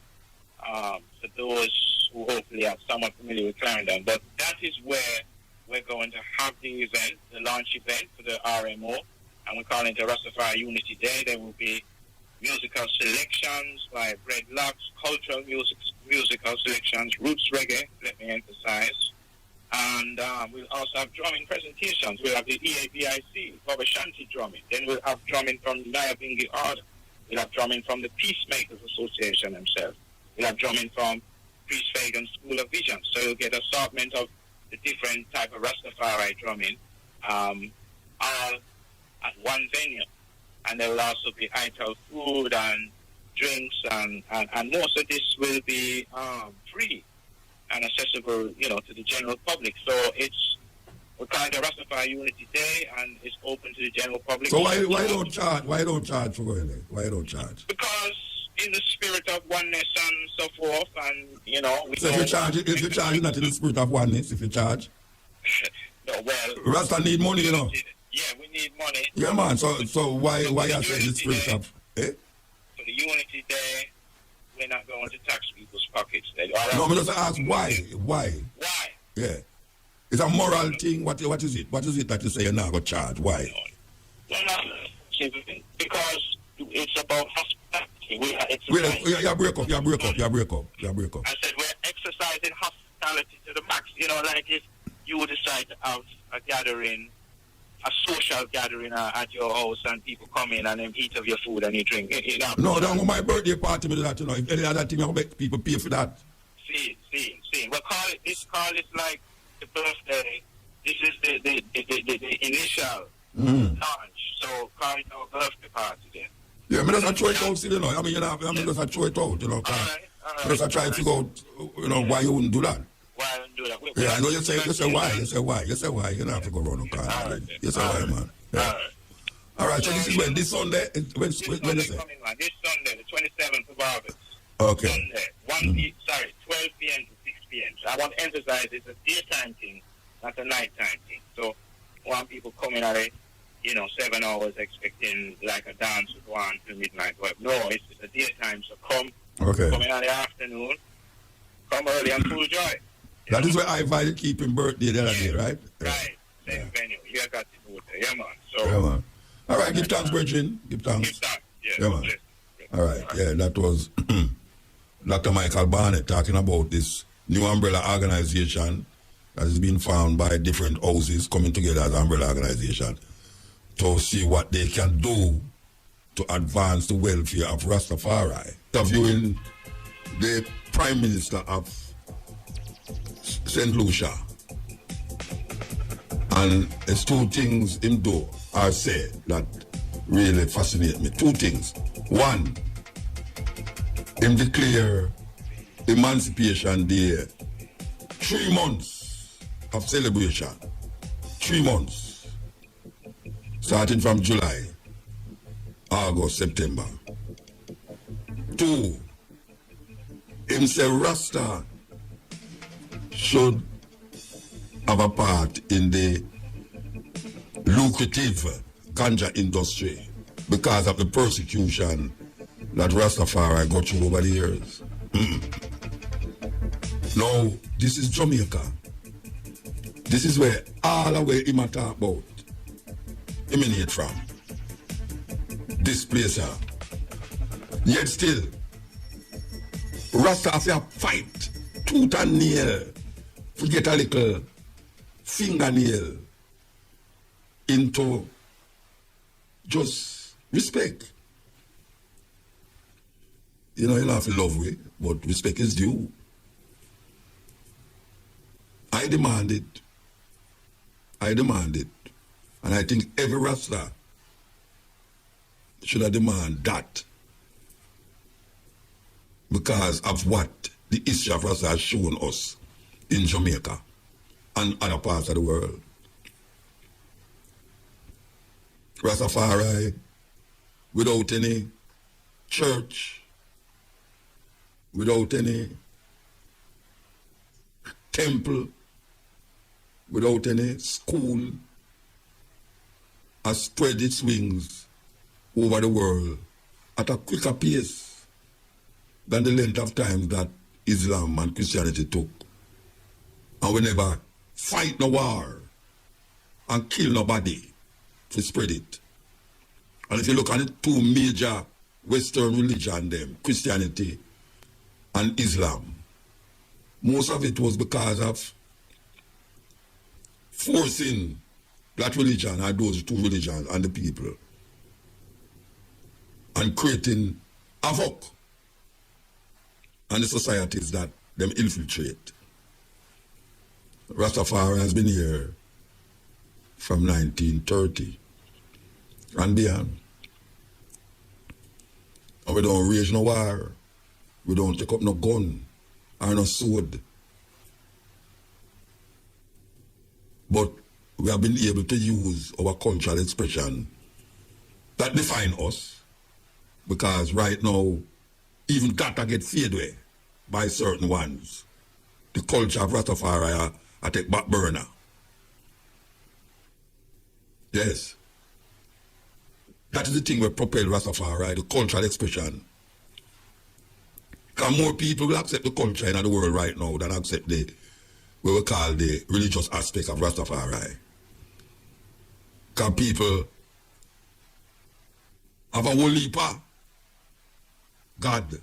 For those who hopefully are somewhat familiar with Clarendon. But that is where we're going to have the event, the launch event for the RMO, and we're calling it the Rastafari Unity Day. There will be musical selections by Breadlocks, cultural musical selections, roots reggae, let me emphasize. And we'll also have drumming presentations. We'll have the EABIC, Baba Shanti drumming. Then we'll have drumming from the Nyabingi Order. We'll have drumming from the Peacemakers Association themselves. We'll have drumming from Priest Fagan School of Vision. So you'll get assortment of the different type of Rastafari drumming all at one venue. And there will also be ITAL food and drinks, and most of this will be free and accessible, to the general public. So we're calling the Rastafari Unity Day, and it's open to the general public. So why don't charge? Why don't charge for going there? Why don't charge? Because in the spirit of oneness and so forth, and So if you charge, not in the spirit of oneness. If you charge, no, well, Rasta need money, Yeah, we need money. Yeah, man. So why you saying the spirit of? For the Unity Day, we're not going to tax people's pockets. No, I'm just ask why. Why? Yeah. It's a moral thing. What is it? What is it that you say you're not going to charge? Why? Well, because it's about hospitality. You break up. I said we're exercising hospitality to the max. Like if you decide to have a gathering, a social gathering at your house, and people come in and then eat of your food and you drink. No, that's my birthday party. That if any other thing, I'll make people pay for that. See. Well, call it like the birthday. This is the initial launch. So call it our birthday party then. Yeah, I just throw it out, I mean, just throw it out, All right. Just try to figure out, why you wouldn't do that. Why I wouldn't do that? Yeah, I know you say why. You say why. You don't have to go around the car. You say why, man. Yeah. All right, so this is when? This Sunday? When is it? This Sunday, the 27th of August. Okay. Sunday, 12 p.m. to 6 p.m. So I want to emphasize it's a daytime thing, not a nighttime thing. So I want people coming at it, 7 hours expecting like a dance would go on till midnight. But no, it's a daytime, so come in in the afternoon, come early and full joy. That is where I invited keeping birthday the other day, right? Right, same venue. You got to do it. Yeah, man. So, yeah, man. All right, give thanks, Bridget. Give thanks. Yeah, man. All right, that was Dr. Michael Barnett talking about this new umbrella organization that has been found by different houses coming together as an umbrella organization to see what they can do to advance the welfare of Rastafari. Interviewing the Prime Minister of St. Lucia. And it's two things him do or say that really fascinate me. Two things. One, him declare Emancipation Day 3 months of celebration. 3 months. Starting from July, August, September. Two, him say Rasta should have a part in the lucrative ganja industry because of the persecution that Rastafari got through over the years. Now, this is Jamaica. This is where all the way him talk about emanate from. This place here. Yet still, Rasta have to fight tooth and nail to get a little fingernail into just respect. You know, you don't have to love me, but respect is due. I demand it. And I think every Rasta should have demand that because of what the history of Rasta has shown us in Jamaica and other parts of the world. Rastafari, without any church, without any temple, without any school, has spread its wings over the world at a quicker pace than the length of time that Islam and Christianity took. And we never fight no war and kill nobody to spread it. And if you look at the two major Western religions, them, Christianity and Islam, most of it was because of forcing that religion and those two religions and the people and creating havoc and the societies that them infiltrate. Rastafari has been here from 1930 and beyond. And we don't raise no war. We don't take up no gun or no sword. But we have been able to use our cultural expression that define us, because right now, even that get faded away by certain ones. The culture of Rastafari I take back burner. Yes. That is the thing that propel Rastafari, the cultural expression. Because more people will accept the culture in the world right now than accept the, what we call the religious aspect of Rastafari. Because people have a whole heap of God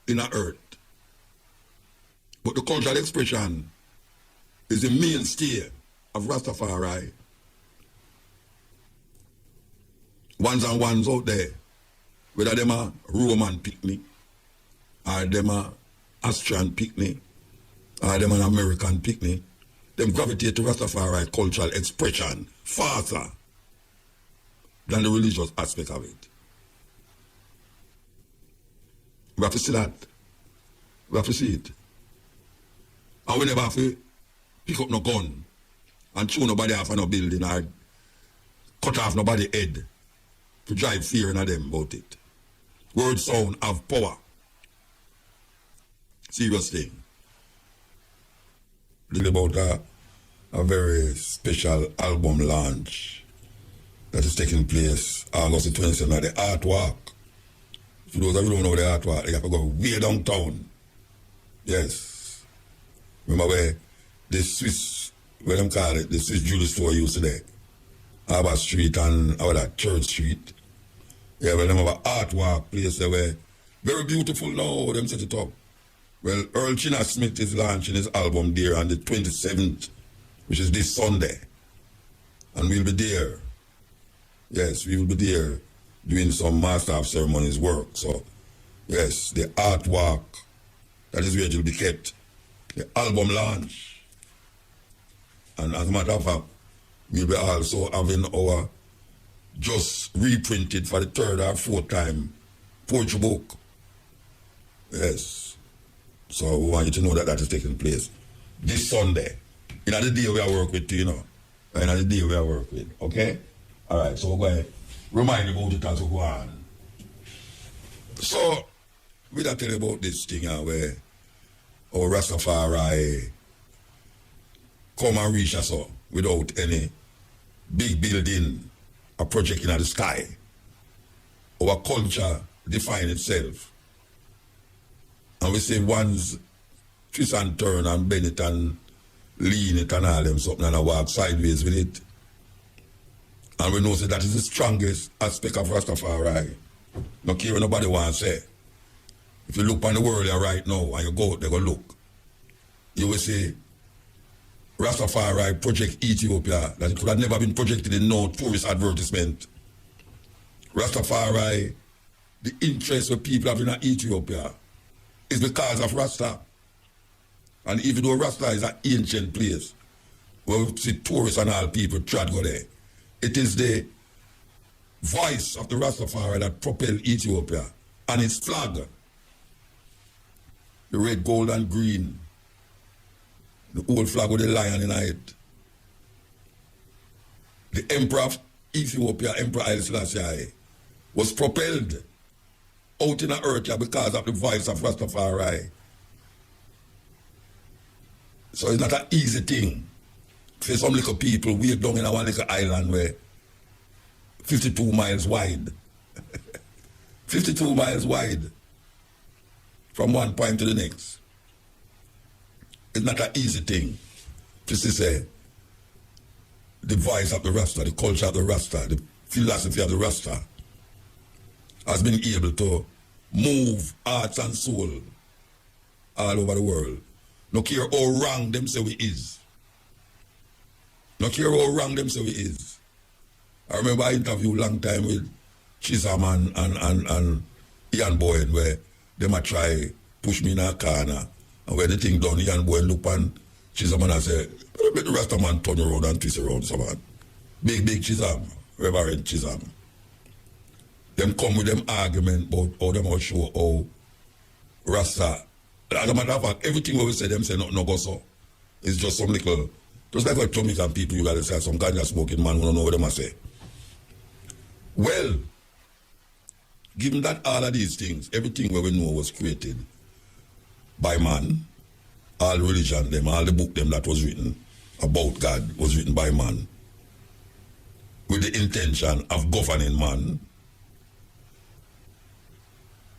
in the earth. But the cultural expression is the mainstay of Rastafari. Ones and ones out there, whether them a Roman picnic, or them a Austrian picnic, or them an American picnic, them gravitate to Rastafari cultural expression faster than the religious aspect of it. We have to see that. We have to see it. And we never have to pick up no gun and throw nobody off of no building or cut off nobody's head to drive fear in them about it. Word sound have power. Serious thing. This is about a very special album launch that is taking place August the 27th at the Art Walk. For those of you who don't know the Art Walk, they have to go way downtown. Yes. Remember where the Swiss, where them call it, the Swiss jewelry store used today. Harbour Street and that Church Street. Yeah, well, them have an Art Walk place there where very beautiful now, them set it up. Well, Earl China Smith is launching his album there on the 27th, which is this Sunday. And we'll be there. Yes, we will be there doing some Master of Ceremonies work. So, yes, the Art Walk, that is where it will be kept. The album launch And as a matter of fact, we'll be also having our just reprinted for the third or fourth time poetry book. Yes. So we want you to know that that is taking place this Sunday. In the day we are work with, you know. In the day we are work with. Okay? Alright, so we're going to remind you about it as we go on. So, we don't tell you about this thing where our Rastafari come and reach us all without any big building or project in the sky. Our culture define itself. And we say one's twist and turn and bend it and lean it and all them something and I walk sideways with it. And we know that is the strongest aspect of Rastafari. No care what nobody wants to say. If you look on the world here right now and you go out there, go look, you will see Rastafari Project Ethiopia, that it could have never been projected in no tourist advertisement. Rastafari, the interest of people have in Ethiopia is because of Rasta. And even though Rasta is an ancient place, where we see tourists and all people try to go there, it is the voice of the Rastafari that propel Ethiopia and its flag. The red, gold, and green. The old flag with the lion in it. The Emperor of Ethiopia, Emperor Haile Selassie, was propelled out in the earth because of the voice of Rastafari. So it's not an easy thing for some little people way down in our little island where 52 miles wide. 52 miles wide from one point to the next. It's not an easy thing to say the voice of the Rasta, the culture of the Rasta, the philosophy of the Rasta has been able to move hearts and soul all over the world. No care how wrong them say we is. No care how wrong them say we is. I remember I interviewed a long time with Chisholm and Ian Boyd where they might try push me in a corner. And when the thing done, Ian Boyd look on Chisholm and I say, let the rest of man turn around and twist around some man. Big Chisholm, Reverend Chisholm. Them come with them argument about how them all show how Rasta. As a matter of fact, everything we say, them say no go so. It's just some little, just like what Jamaican people, you gotta say some ganja smoking man who don't know what them say. Well, given that all of these things, everything we know was created by man, all religion them, all the book them that was written about God was written by man with the intention of governing man.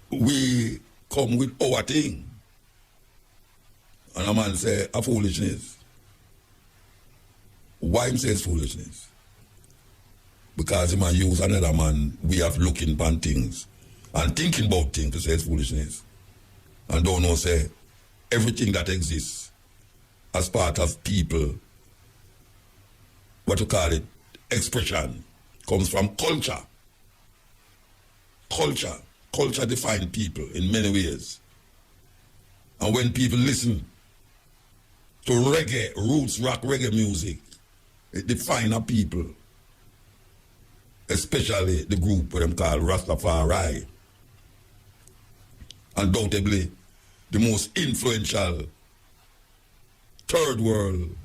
We come with our thing. And a man say, a foolishness. Why him says foolishness? Because he might use another man way of looking upon things and thinking about things to say it's foolishness. And don't know say everything that exists as part of people, what you call it, expression, comes from culture. Culture defines people in many ways. And when people listen to reggae, roots rock reggae music, it defines a people, especially the group what them call Rastafari. Undoubtedly, the most influential third world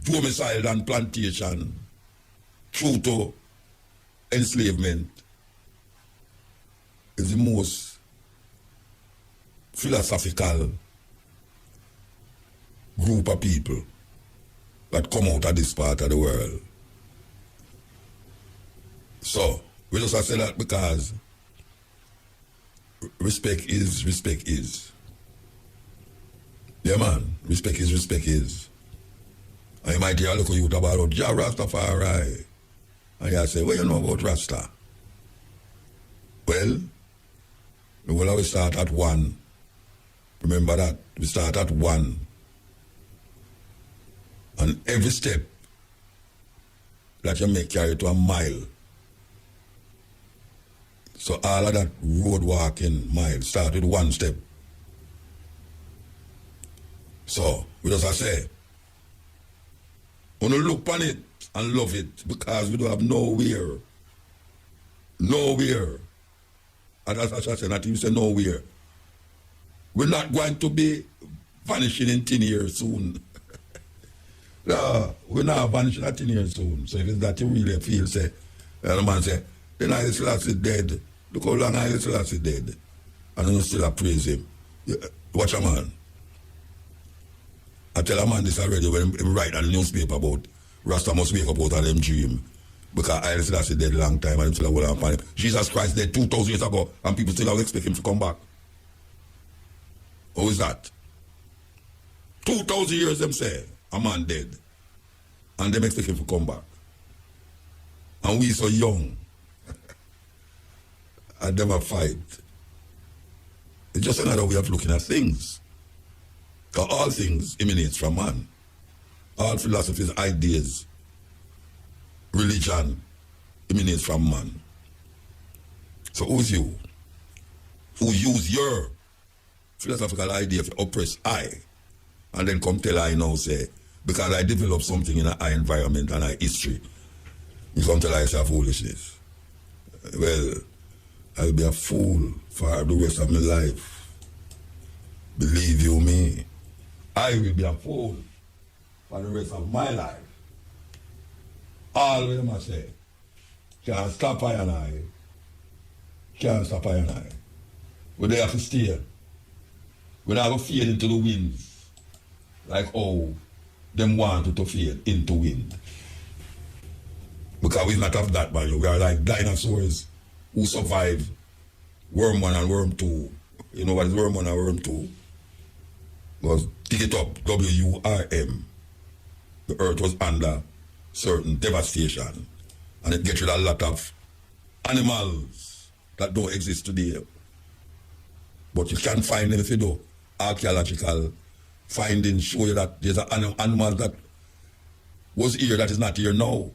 domiciled and plantation through to enslavement is the most philosophical group of people that come out of this part of the world. So, we just say that because respect is. Yeah, man, respect is. And you might hear a look at you about Rastafari. And you say, what you know about Rasta? Well, we will always start at one. Remember that. We start at one. And every step that you make carry to a mile. So all of that road walking mile start with one step. So, we just say, want to look on it and love it because we don't have nowhere. Nowhere. And as I said, not even say nowhere. We're not going to be vanishing in 10 years soon. No, we're not vanishing in 10 years soon. So if it's that you really feel, say, and the man say, then Haile Selassie dead. Look how long Haile Selassie dead. And you still praise him. Watch a man. I tell a man this already when he write on the newspaper about Rasta must wake up out of them dream. Because Haile Selassie dead a long time and him still hold on for him. Jesus Christ dead 2,000 years ago and people still expect him to come back. How is that? 2,000 years them say a man dead. And them expect him to come back. And we so young. And them a fight. It's just another way of looking at things. Because all things emanate from man. All philosophies, ideas, religion emanates from man. So who's you? Who use your philosophical idea to oppress I, and then come tell I now say, because I developed something in I environment and I history, you come tell I say foolishness. Well, I'll be a fool for the rest of my life. Believe you me, I will be a fool for the rest of my life. All of them I say, can't stop I and I. Can't stop I and I. But they have to steer. We don't have to fade into the winds. Like how them wanted to fade into wind. Because we not have that value. We are like dinosaurs who survive worm 1 and worm 2. You know what is worm 1 and worm 2? Because dig it up, WURM. The earth was under certain devastation. And it gets rid of a lot of animals that don't exist today. But you can't find them if you do. Archaeological findings show you that there's an animal that was here that is not here now.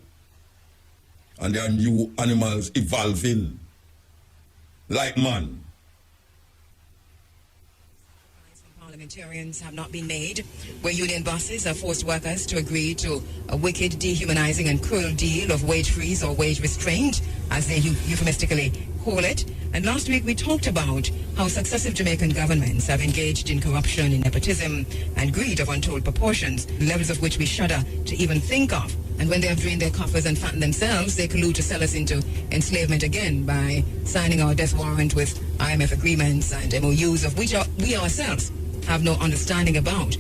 And there are new animals evolving like man. Parliamentarians have not been made, where union bosses have forced workers to agree to a wicked, dehumanizing and cruel deal of wage freeze or wage restraint, as they euphemistically call it. And last week we talked about how successive Jamaican governments have engaged in corruption, in nepotism and greed of untold proportions, levels of which we shudder to even think of. And when they have drained their coffers and fattened themselves, they collude to sell us into enslavement again by signing our death warrant with IMF agreements and MOUs of which we ourselves have no understanding about,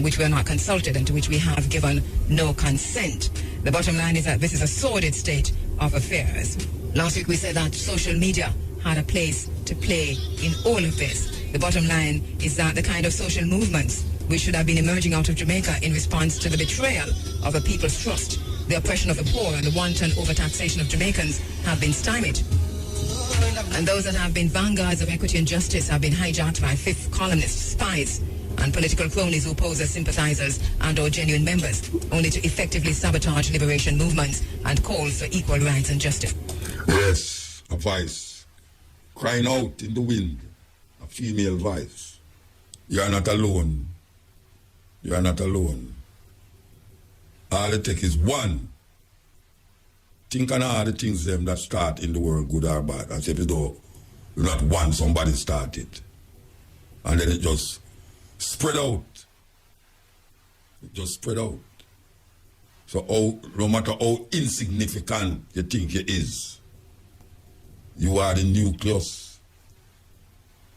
which we are not consulted and to which we have given no consent. The bottom line is that this is a sordid state of affairs. Last week we said that social media had a place to play in all of this. The bottom line is that the kind of social movements which should have been emerging out of Jamaica in response to the betrayal of a people's trust, the oppression of the poor and the wanton overtaxation of Jamaicans have been stymied. And those that have been vanguards of equity and justice have been hijacked by fifth columnists, spies, and political cronies who pose as sympathizers and or genuine members, only to effectively sabotage liberation movements and calls for equal rights and justice. Yes, a voice crying out in the wind, a female voice. You are not alone. You are not alone. All it takes is one. Think on all the things them that start in the world, good or bad. As if you do not want somebody start it. And then it just spread out. It just spread out. So no matter how insignificant you think it is, you are the nucleus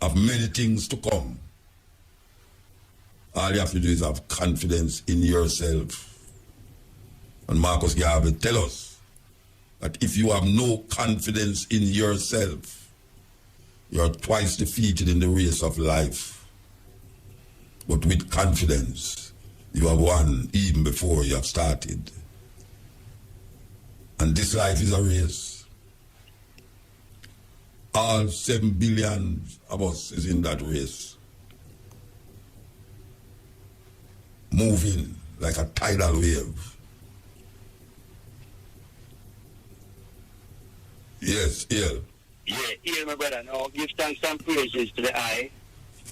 of many things to come. All you have to do is have confidence in yourself. And Marcus Garvey tell us that if you have no confidence in yourself, you're twice defeated in the race of life. But with confidence, you have won even before you have started. And this life is a race. All 7 billion of us is in that race. Moving like a tidal wave. Yes, Ian. Yeah, Ian, my brother. Now, give thanks and praises to the eye,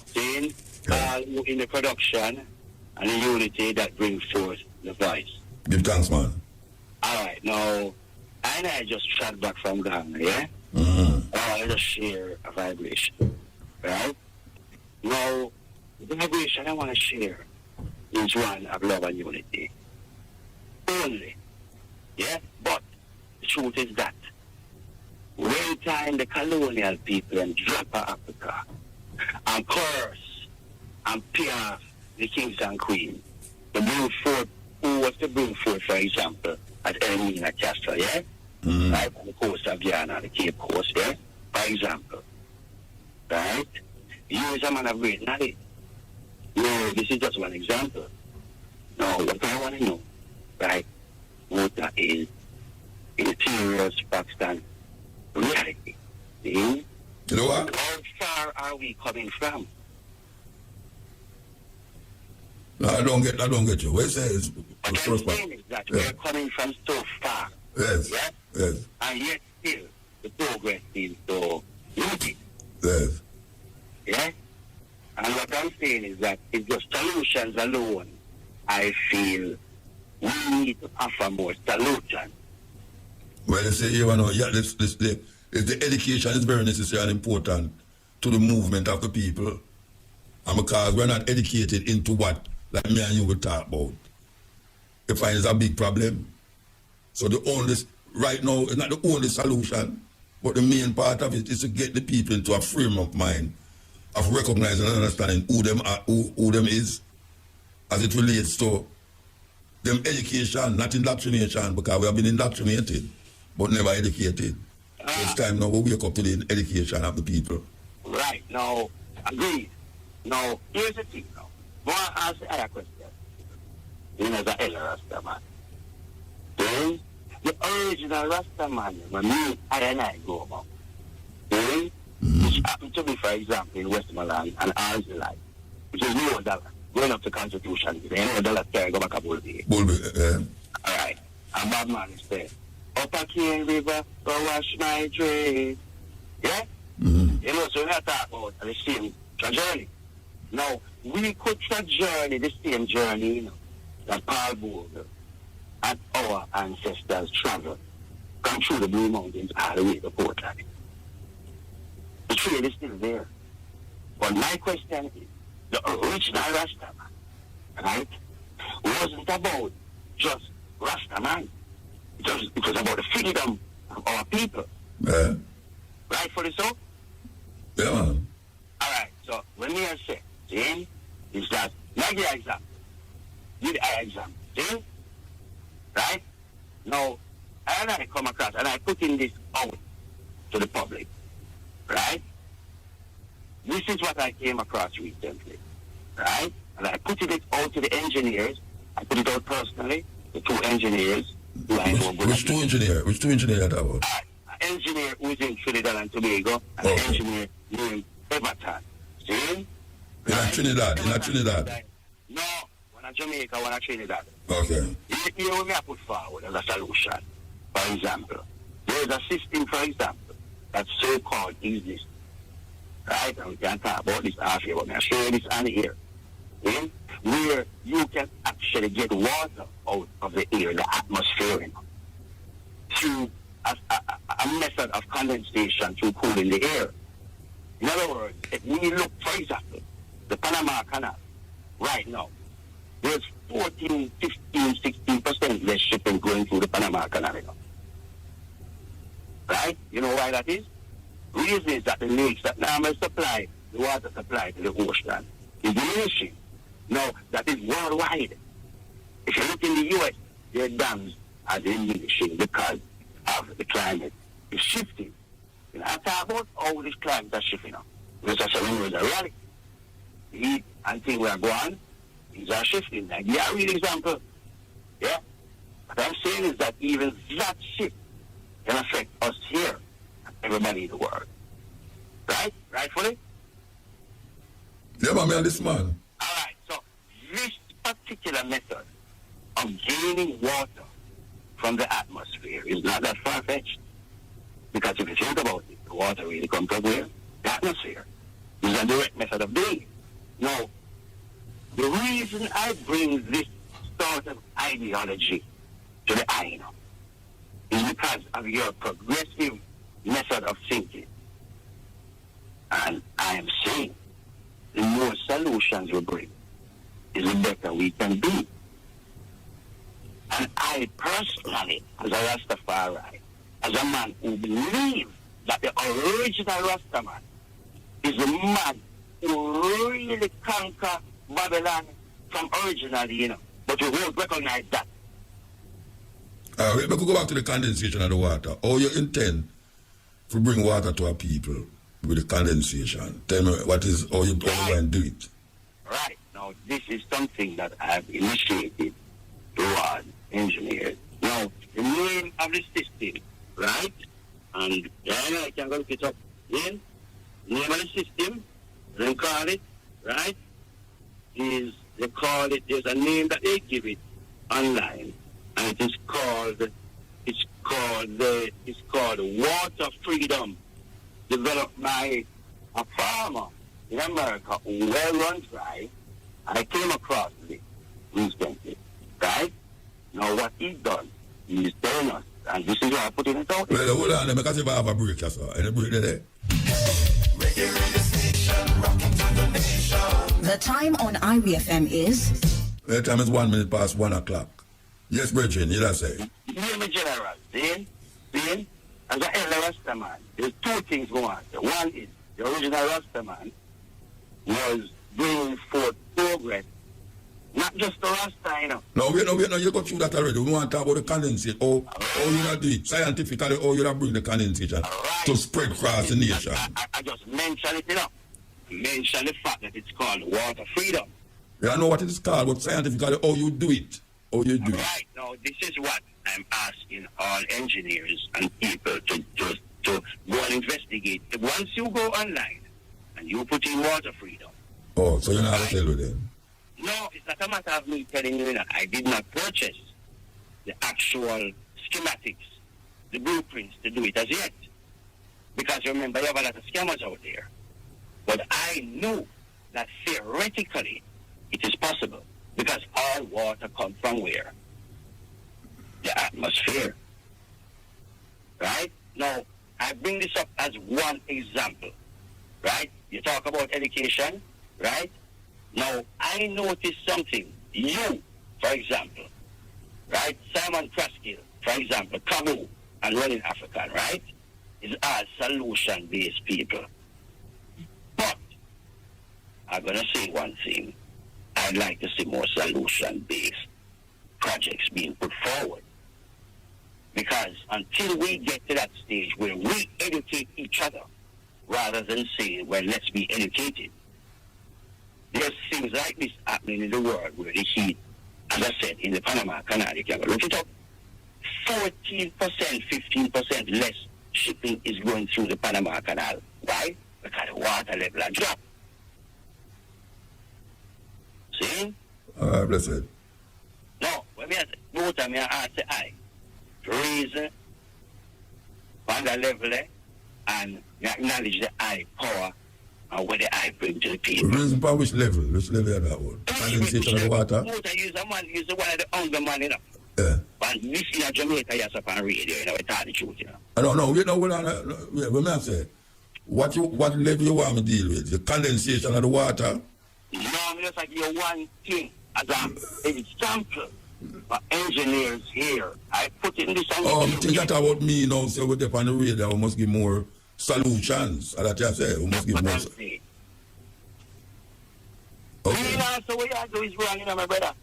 seeing all in the production and the unity that brings forth the voice. Give thanks, man. All right, now, I just shot back from Ghana, yeah? I just share a vibration, right? Now, the vibration I want to share is one of love and unity. Only, yeah? But the truth is that when time the colonial people and drop Africa and curse and peer the kings and queens, the bring forth, who was to bring forth, for example, at Elmina Castle, yeah? Right, on the coast of Guyana, the Cape Coast, yeah? For example, right? You is a man of great knowledge. No, this is just one example. Now, what I want to know, right, muta is interior Pakistan reality. See? You know what? How far are we coming from? No, I don't get you. What you say is What the I'm first part. saying is that Yeah. we're coming from so far. Yes. Yeah? Yes. And yet still, the progress seems so limited. Yes. Yeah? And what I'm saying is that it's just solutions alone. I feel we need to offer more solutions. Well, you see, you know, yeah, the education is very necessary and important to the movement of the people. And because we're not educated into what, like me and you would talk about, you find it's a big problem. So the only, right now, it's not the only solution, but the main part of it is to get the people into a frame of mind of recognizing and understanding who them are, who them is, as it relates to them education, not indoctrination, because we have been indoctrinated, but never educated. So it's time now we wake up to the education of the people. Right. Now, agreed. Now, here's the thing now. More ask the other question. You know, the elder Rastaman. Then, the original Rastaman, when me, I go about. Then, which happened to me, for example, in Westmoreland and Arsley, which is no dollar. Going up to Constitution, they know dollar carry go back a Bulby. All right. And Bob Man is there. Up a Cane River, go wash my dreams. Yeah? You know, so we're not talking about the same journey. Now, we could journey the same journey, you know, that Paul Bogle and our ancestors traveled, come through the Blue Mountains all the way to Portland. The trail is still there. But my question is, the original Rastaman, right, wasn't about just Rastaman. It was about the freedom of our people. Yeah. Rightfully so? Yeah, man. All right, so when we are saying, see, is that, now give an example. Give an example, see? Right? Now, I come across, and I put in this out to the public, right? This is what I came across recently, right? And I put it out to the engineers. I put it out personally, the two engineers. Which two engineers? Which two engineers are that about? An engineer who's in Trinidad and Tobago, and an engineer named Everton. See? In Trinidad? In Trinidad? No, one at Jamaica, one at Trinidad. Okay. You know what I put forward as a solution. For example, there is a system, for example, that's so-called exists. Right? And we can talk about this after, but I'm showing this on here. See? Where you can actually get water out of the air, the atmosphere, you know, through a method of condensation through cooling the air. In other words, if we look, for example, the Panama Canal, right now, there's 14, 15, 16% less shipping going through the Panama Canal, you know. Right? You know why that is? The reason is that the lakes that normally supply the water supply to the ocean is diminishing. Now, that is worldwide. If you look in the U.S., their dams are diminishing because of the climate is shifting. You know, I talk about how this climate is shifting now. Because that's a reality. The heat and things we are going, things are shifting. Like, yeah, real example. Yeah? What I'm saying is that even that shift can affect us here and everybody in the world. Right? Rightfully? Yeah, man, me and this man. All right. So this particular method of gaining water from the atmosphere is not that far-fetched. Because if you think about it, the water really comes from where? The atmosphere. This is a direct method of doing it. Now, the reason I bring this sort of ideology to the eye, is because of your progressive method of thinking. And I am saying, the more solutions we bring, is the better we can be. And I personally, as a Rastafari, as a man who believes that the original Rastaman is the man who really conquer Babylon from originally, but we won't recognize that. We could go back to the condensation of the water. How you intend to bring water to our people with the condensation? Tell me how you going to do it. Right. Now, this is something that I've initiated towards engineers. Now, the name of the system, right? And I can go look it up. Then, the name of the system, they call it, right? They call it, there's a name that they give it online. And it is called Water Freedom, developed by a farmer in America who well run dry. And I came across it recently, right? Now what he's done, he's telling us, and this is why I put it out there. Well, hold on, because if I have a break, sir. Any break there? The time on IRFM is... The time is 1 minute past 1 o'clock. Yes, Bridget, you say. Hear me, General. See? As an elder Rastaman, there's two things going on. The one is the original Rastaman was bringing forth progress, not just the Rasta, No, you go through that already. We want to talk about the condensation. How you not do it scientifically, how you not bring the condensation to spread across the nation. I just mentioned it, Mention the fact that it's called water freedom. Yeah, I know what it is called, but scientifically, how you do it. Right. Now, this is what I'm asking all engineers and people to go and investigate. Once you go online and you put in water freedom. Oh, so you're not going to tell them? No, it's not a matter of me telling you that I did not purchase the actual schematics, the blueprints to do it as yet. Because remember, you have a lot of scammers out there. But I knew that theoretically it is possible. Because all water comes from where? The atmosphere. Right? Now, I bring this up as one example. Right? You talk about education. Right? Now, I noticed something. You, for example. Right? Simon Kraskill, for example, Kamu and Running African, right? Is all solution-based people. But, I'm going to say one thing. I'd like to see more solution-based projects being put forward. Because until we get to that stage where we educate each other, rather than saying, well, let's be educated, there's things like this happening in the world where the heat, as I said, in the Panama Canal, you can look it up, 14%, 15% less shipping is going through the Panama Canal. Why? Because the water level has dropped. See? Blessed. No, when I say, both of me ask the eye, reason, on the level, and you acknowledge the eye power and what the eye bring to the people. Reason for which level? Which level is that one? Condensation of the water? Both use one of the younger man, Yeah. But this in Jamaica, yes, up on radio, we talk the truth, I don't know. When I say, what level you want me to deal with? The condensation of the water? No, I'm just like you one thing as an example for engineers here. I put in this on I think that about me now, so we're on the radio, we must give more solutions. That you say, we must give more. Okay. So what you do is wrong, my brother.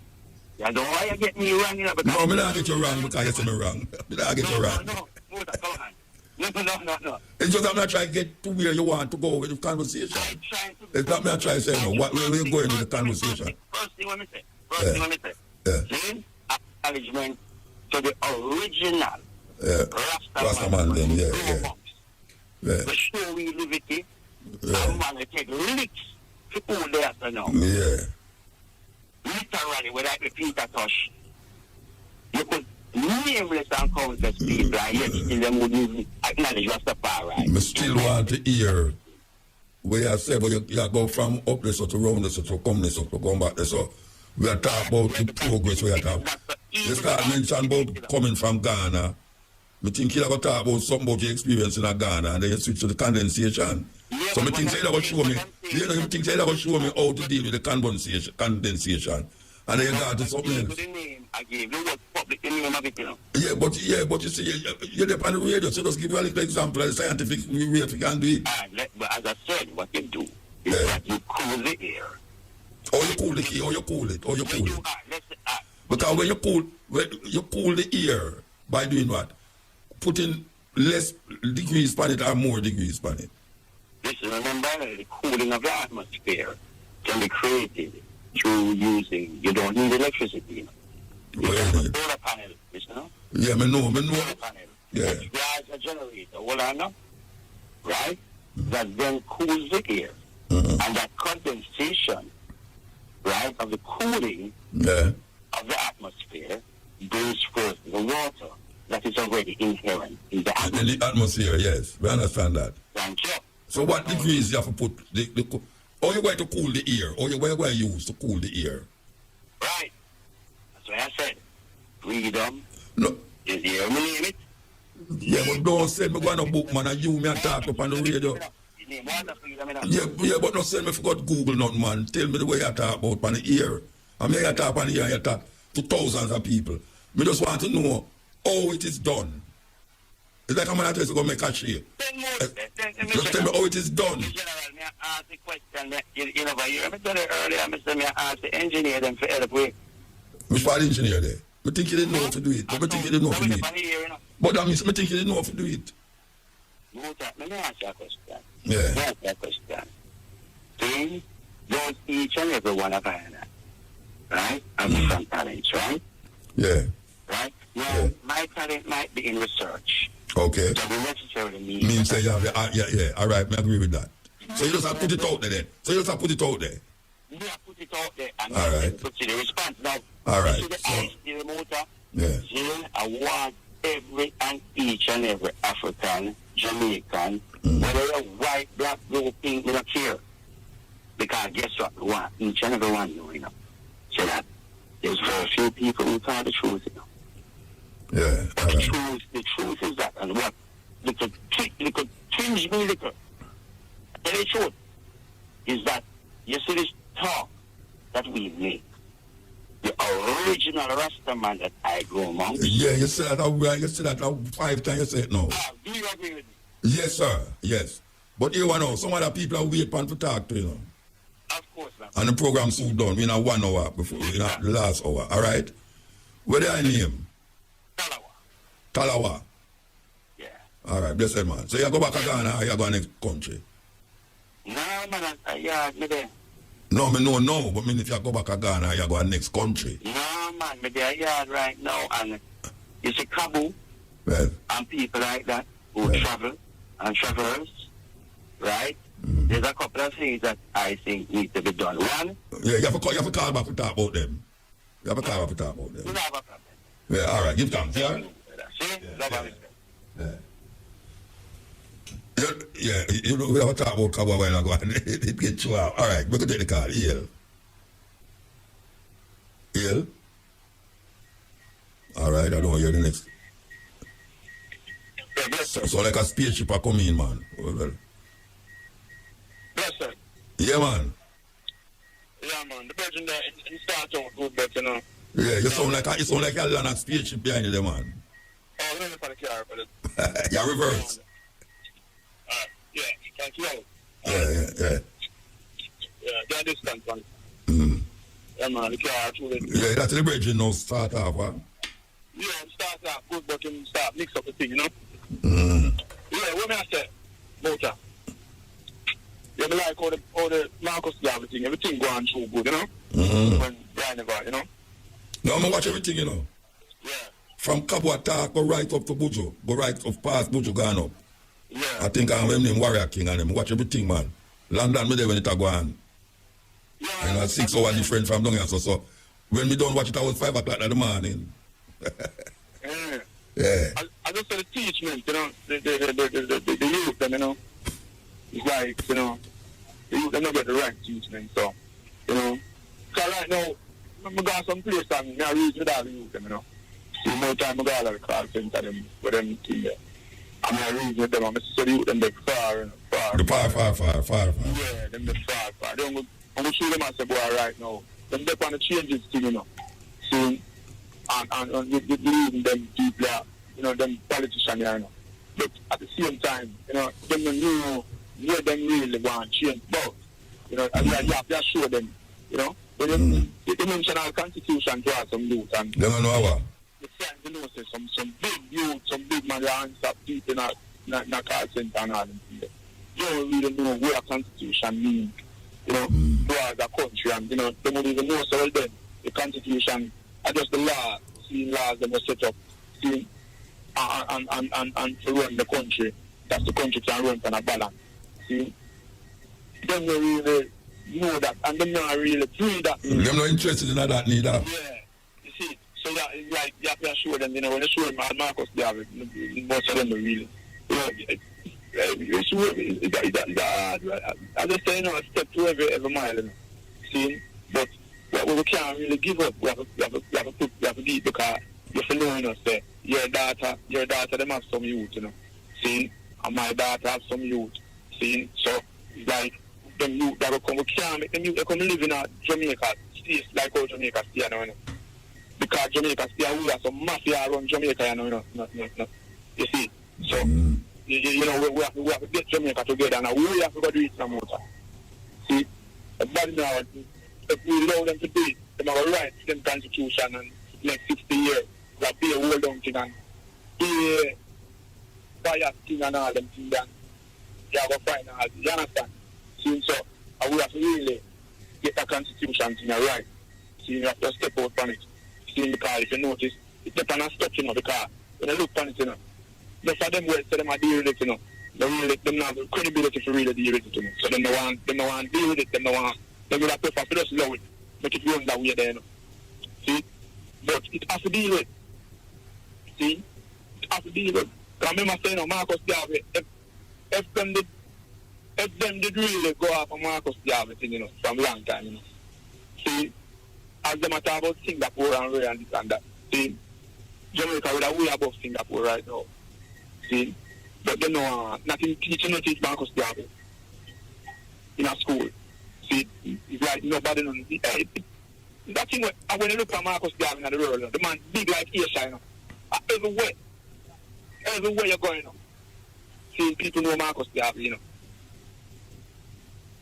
You don't want to get me wrong, because... No, I don't get you wrong because you say me wrong. I don't get you wrong. No. It's just I'm not trying to get to where you want to go with the conversation. It's not me I'm trying to say, no, where are you going with the conversation? First thing let me say. Then, acknowledgement to the original Rastaman then, yeah. The show we live it, and man, we take licks to all the after now. Yeah. Literally, without the Peter touch, you could nameless and countless people, and yet still them wouldn't acknowledge Rastafari. I still want to hear where I say, but you go from up there so to round there so to come there so to come back there so. We are talking about the progress we are talking. You start mention about coming from Ghana. I think you're going to talk about something about your experience in Ghana and then you switch to the condensation. So I think you're going to show me, you know, I think you're going to show me how to deal with the condensation. And then you got to something else. Yeah, but you see, you're there on the radio, so just give you a little example of the scientific way if you can do it. But as I said, what you do is that you cool the air. Or you cool the air, or you cool it. Because when you cool the air by doing what? Putting less degrees on it or more degrees on it. Listen, remember the cooling of the atmosphere can be created through using, you don't need electricity, you know. You have a solar panel, you know? Yeah, I know. Solar panel. Yeah. There's a generator, what I know, right? That then cools the air. And that condensation, right, of the cooling of the atmosphere brings forth the water that is already inherent in the atmosphere. In the atmosphere, yes. We understand that. Thank you. So what degrees you have to put or you're going to cool the air, or you're going to use to cool the air? Right. That's what I said. Freedom. No. Is the air, we name it. Yeah, but don't send me go on a book, man, and you me and talk up on the radio. Yeah, but don't send me for God Google nothing, man. Tell me the way you talk about on the air. I mean, you talk on the air and you talk to thousands of people. Me just want to know how it is done. It's like I'm going to go make a share. Just tell me how it is done. General, me ask the question, you never hear me tell you earlier, Mr. Me ask the engineer them for help with. Which part engineer there? I think you didn't know how to do it. But I think you didn't know how to do it. But that means I think you didn't know how to do it. Muta, let me ask you a question. Yeah. Let me ask you a question. See, don't each and every one of us, right? Have different talents, right? Yeah. Right? Now, my talent might be in research. Okay. So we necessarily Means say yeah. All right, I agree with that. So you just have to put it out there then. Yeah, put it out there and all right. put the response. Now, all right. So, the motor, yeah. I want every and each and every African, Jamaican, whether you're white, black, blue, pink, we don't care. Because guess what? We want each and every one, you know. So that there's very few people who tell the truth, you know. Yeah. But the truth is that, and what? Little twinge me little. Tell the truth is that you see this talk that we make. The original Rasta man that I grew among. Yeah, you said that 5 times. You said no. Do you agree with me? Yes, sir. Yes. But you know, some other people are waiting to talk to you know. Of course, man. And the program soon done. We in 1 hour before we in the last hour. All right. What I name? Talawa. Yeah. All right, blessed man. So you go back to Ghana or you go next country? No, man, me there. No, me no, but mean if you go back to Ghana, you go next country. No, man, me there yard right now, and you see Kabu and people like that who travel and travelers, right? There's a couple of things that I think need to be done. One, yeah, you have to call back to talk about them. You have to call back to talk about them. we don't have a problem. Yeah, all right, give thanks, yeah? See? Yeah, you know, we have to talk about Kabu while ago and it gets you out. All right, we can take the call. Ill? All right, I don't hear the next. So like a spaceship are coming, man. Well. Yes, sir. Yeah, man. Yeah, man. The person there, it starts out good, but you know. Yeah, you sound like a land spaceship behind you there, man. Oh, let me for the car for this. Yeah, reverse. Yeah, thank you. Yeah. Yeah, that distance, man. Yeah, man, the car actually. Yeah, that's the bridge, you know, start off, huh? Yeah, it starts out good, but you start mix up the thing, you know? Yeah, what may I say? Motor. Yeah, but like all the Marcus everything going through good, you know? When Brian about, you know? No, I'm gonna watch everything, you know. Yeah. From Cabo Attack, go right up to Bujo. Go right up past Bujo, gone up. Yeah. I think I'm named Warrior King and them. Watch everything, man. London, me there when it go on. Yeah. You know, 6 hours different from down here. So when we don't watch it, I was 5 o'clock in the morning. Yeah. I just said the teachment, you know, the youth, them, you know, it's like, you know, the youth, they don't get the right teachment, so, you know. So right now, got some place and I reach with all the youth, you know. See, more time I got all the call center them with them thing there. I'm not reading with them, I'm so the youth them they far, you know, far. The far. Yeah, them the far. I'm going to show them as a boy right now. Them they want to change this thing, you know. See, and with leading them people, you know, them politicians, you know. But at the same time, you know, them don't know where them really want to change. But, you know, you have to show them, you know. But they mention our constitution to us some youth. And they don't know what? The friends, you know, say some big youth, some big man, they answer people in a call center and all them things. You don't really know what a constitution means, you know, towards a country. And, you know, they don't even know, so then the constitution are just the law, seeing laws that were set up, seeing and to run the country, that's the country can run on a balance. See? Them don't really know that, and them not really free that. Them not interested in that neither. Yeah, you see, so that is like, you have to show them, you know, when you show them Marcus David, most of them don't really, you know, you show as I say, you know, a step to every mile, you know. See? But we can't really give up. We have to beat because you have to know, you know, say, your daughter, them have some youth, you know. See? And my daughter have some youth. See? So, it's like, them youth that will come, we can't make them youth, they come live in a Jamaica state, like how Jamaica stay, you know. Because Jamaica stay, we have some mafia around Jamaica, you know. You see? So, you know, we have to get Jamaica together, and we have to go do it some more. See? But now, if we allow them to do it, they have a right to the constitution and next 60 years, we have to be a hold on thing and be a bias thing and all them things, and you have a final, you understand? See, so we have to really get a constitution thing right. See, you have to step out from it. See, because if you notice, it's not on a stop, you know, because when you look on it, you know, most of them words, so them are deal with it, you know. They have the credibility to really deal with it, you know. So they don't want to deal with it, they don't want. They will have prefer to just love it, make it run that way there, you know. See? But it has to deal with. See? It has to deal with. I remember saying, you know, Marcus Garvey, if them did really go off on Marcus Garvey thing, you know, from a long time, you know. See? As them talk about Singapore and Ray and this and that. See? Jamaica would have way above Singapore right now. See? But they know nothing teach Marcus Garvey in a school. See, it's like nobody knows. That thing when you look at Marcus Garvey in the world, the man big like Asia, you know. Everywhere you're going, you know. See, people know Marcus Garvey, you know.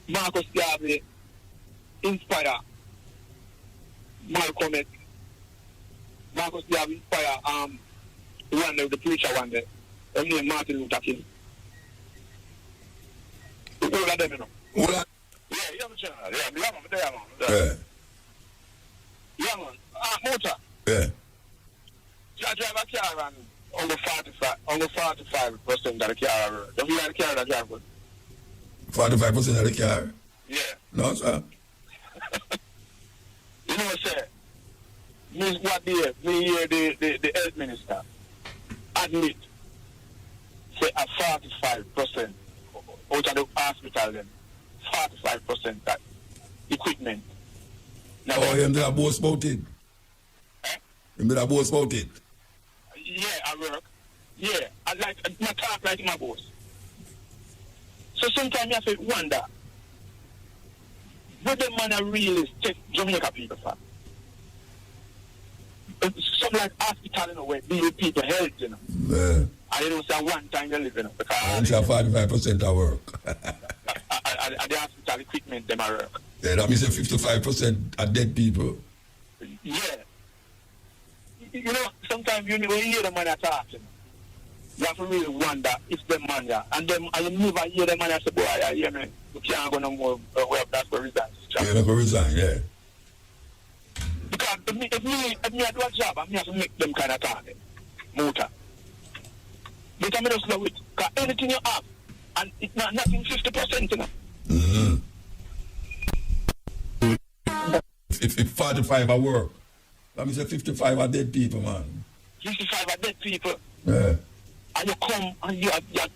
Marcus Garvey inspire Malcolm X. Marcus Garvey inspire the preacher one day. His name Martin Luther King. All of them, you know. What? Yeah, man. Yeah, man. Muta. Yeah. I drive a car and only 45% of the car. Don't you have a car that drive good? 45% of the car? Yeah. No, sir. You know what I say? What me hear the health minister admit say a 45% out of the hospital then. 45% that equipment. Now, him did a boast about it? Him did a boast about it? Yeah, I work. Yeah, I talk like my boss. So sometimes you have to wonder, what the man really take Jamaica people for? Some like hospital, you know, where deal with people health, you know. Yeah. And you don't say one time they live, you know. And it's 45% of work. At the hospital equipment, them are work. Yeah, that means 55% are dead people. Yeah. You know, sometimes when you hear the man talking, you have to really wonder if the man there. And you never hear the man say, boy, I hear me. You can't go no more. Well, that's where resign. Yeah, that's where resign, yeah. Because if me I do a job, I have to make them kind of target. Muta. But I just love it. Because anything you have, and it's not nothing 50%, you know. Mm-hmm. If 45 are work, that means 55 are dead people, man. 55 are dead people. Yeah. And you come and you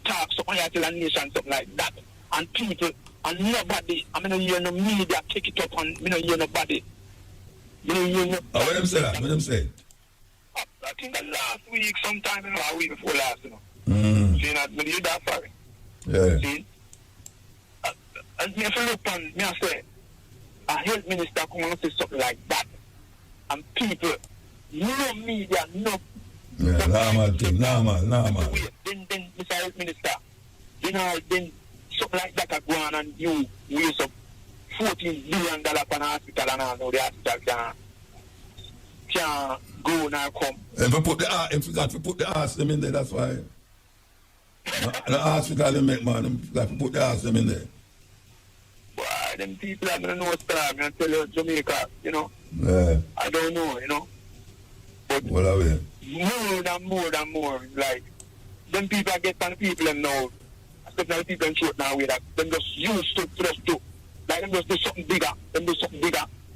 talk something, you tell a nation something like that. And people, and nobody, I mean, you know, media take it up and, you know, nobody. What them say that? What them say? I think that last week, sometime in a week before last, See, I did that sorry. Yeah. See? And me if I look on, me I say, a health minister come and say something like that. And people, no media, no. Yeah, normal thing, normal. Then, Mr. Health Minister, then something like that go on and you waste up $14 billion for an hospital and I know the hospital can go now come. If we put the ass them in there, that's why. The hospital they make, man, them got to put the ass them in there. Boy, them people are going to know stuff. I'm going to tell you Jamaica, Yeah. I don't know, But What are we? more than more. Like, them people are getting people them now. Especially the people in short now, that them just used to just do. Like, them just do something bigger.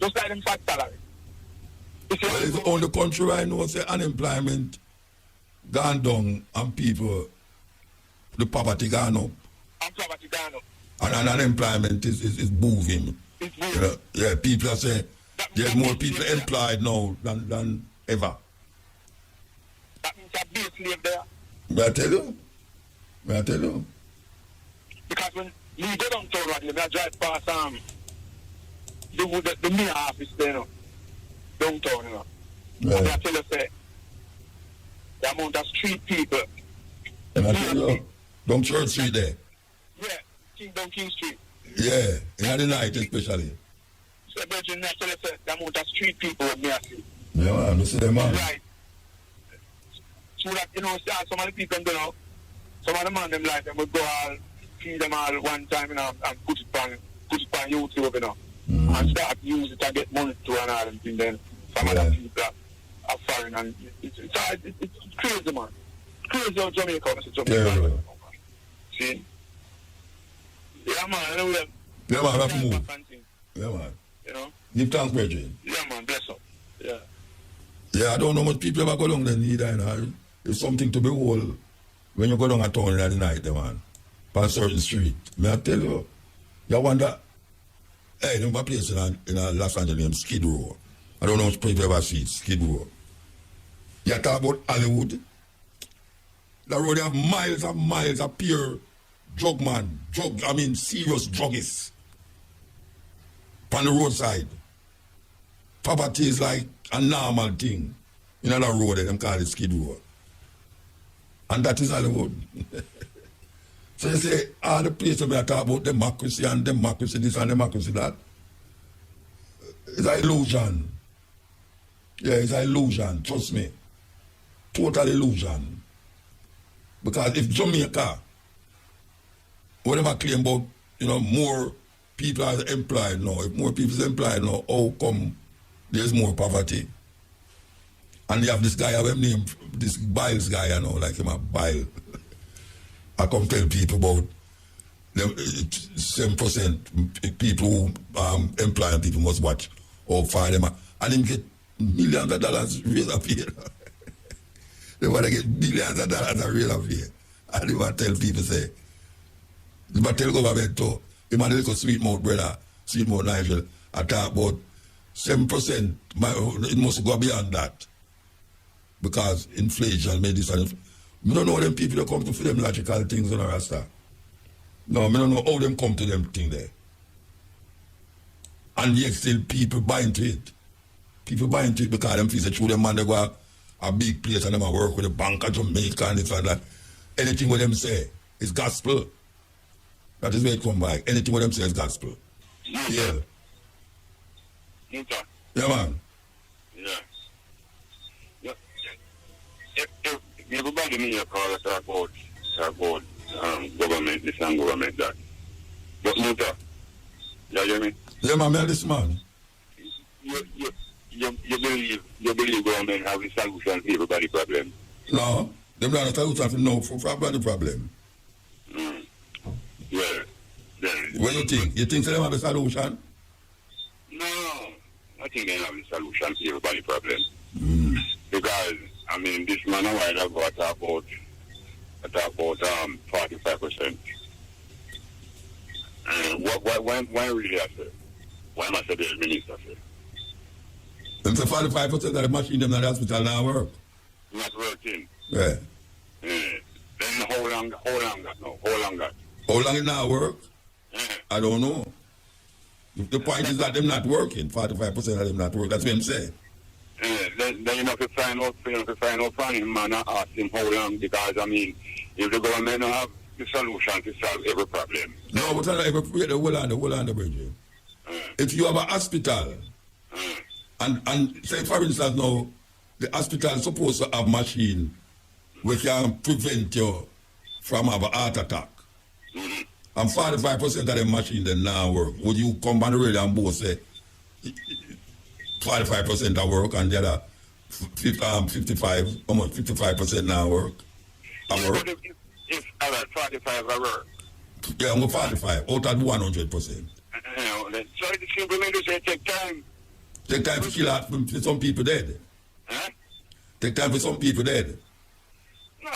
Just like them fat salary. Well, it's the only country I know say unemployment gone down and people, the poverty gone up. And poverty gone up. And unemployment is moving. It's moving. Yeah, people are saying there's more people employed now than ever. That means a base slave there. May I tell you? Because when you go downtown, right, I drive past the main office there, downtown, Yeah. And I tell you, say, the amount of street people. And I tell you, down Church Street there. Yeah, down King Street. Yeah, in the night especially. So, I tell you, say, the amount of street people with me, I see. Yeah, man, you see them, man. Right. So that, some of the people, some of the man, them like, them would go all, feed them all one time, and put it on YouTube, and start use it and get money to and all them thing. Then some other people are foreign, and it's crazy, man. It's crazy how Jamaica is Jamaica. Yeah. See? Yeah, man, I know them. Yeah, man, have to move. Yeah, man. Give thanks, Bridget. Yeah, man, bless up. Yeah. Yeah, I don't know much people ever go down there either, It's something to behold when you go down a town in the night, man. On a certain street. May I tell you, you wonder, hey, there's a place in Los Angeles named Skid Row. I don't know much people ever see it, Skid Row. You talk about Hollywood. The road have miles and miles of pure serious druggists. On the roadside. Poverty is like a normal thing. In another road, them call it Skid Row. And that is Hollywood. So you say, all the places we are talking about democracy and democracy this and democracy that. It's an illusion. Yeah, it's an illusion, trust me. Total illusion. Because if Jamaica, whatever claim about, more people are employed now, if more people are employed now, how come there's more poverty? And you have this guy, I have him named, this Biles guy, like him a Bile. I come tell people about them 7% people who employ and people must watch or fire them. And them get millions of dollars raise up here. They want to get millions of dollars and raise up here. And they want to tell people, say, they want to tell government too, they want to little sweet mouth brother, sweet mouth Nigel, I talk about 7%, it must go beyond that. Because inflation made this and I don't know them people that come to for them logical things on a Rasta. No, I don't know how them come to them thing there. And yet still people buy into it. People buy into it because them feel that through them man they go a big place and them a work with the Bank of Jamaica and this and that. Anything what them say is gospel. That is where it come by. Anything what them say is gospel. Yeah. Muta. Yeah, man. Yeah. Everybody me call us talk about government this and government that. But Muta, you hear me? Yeah, man, this man. You believe government have a solution for everybody's problem? No, them not a solution for everybody's problem. Yeah. What do you think? You think they have a solution? No, I think they have a solution to everybody's problem. Because this man a while ago I talk about 45%. Why really I say? Why must I be the minister say? And so 45% of the machine them in the hospital now work. Not working. Yeah. Then how long that now? How long that? How long it now work? I don't know. The point is that them not working. 45% of them not working. That's what I'm saying. Then you have to find out from him, man, and ask him how long, because, I mean, if the government don't have the solution to solve every problem. No, but I ever create the whole on the bridge. If you have a hospital, and say for instance now, the hospital is supposed to have machine which can prevent you from having a heart attack. And 45% of the machine then now work. Would you come on the radio and both say 45% of work and the other 55% now work? If other 45 I work. Yeah, I'm 45 out of 100%. So it's simple to say take time. Take time to kill out for some people dead. Huh? Take time for some people dead. No,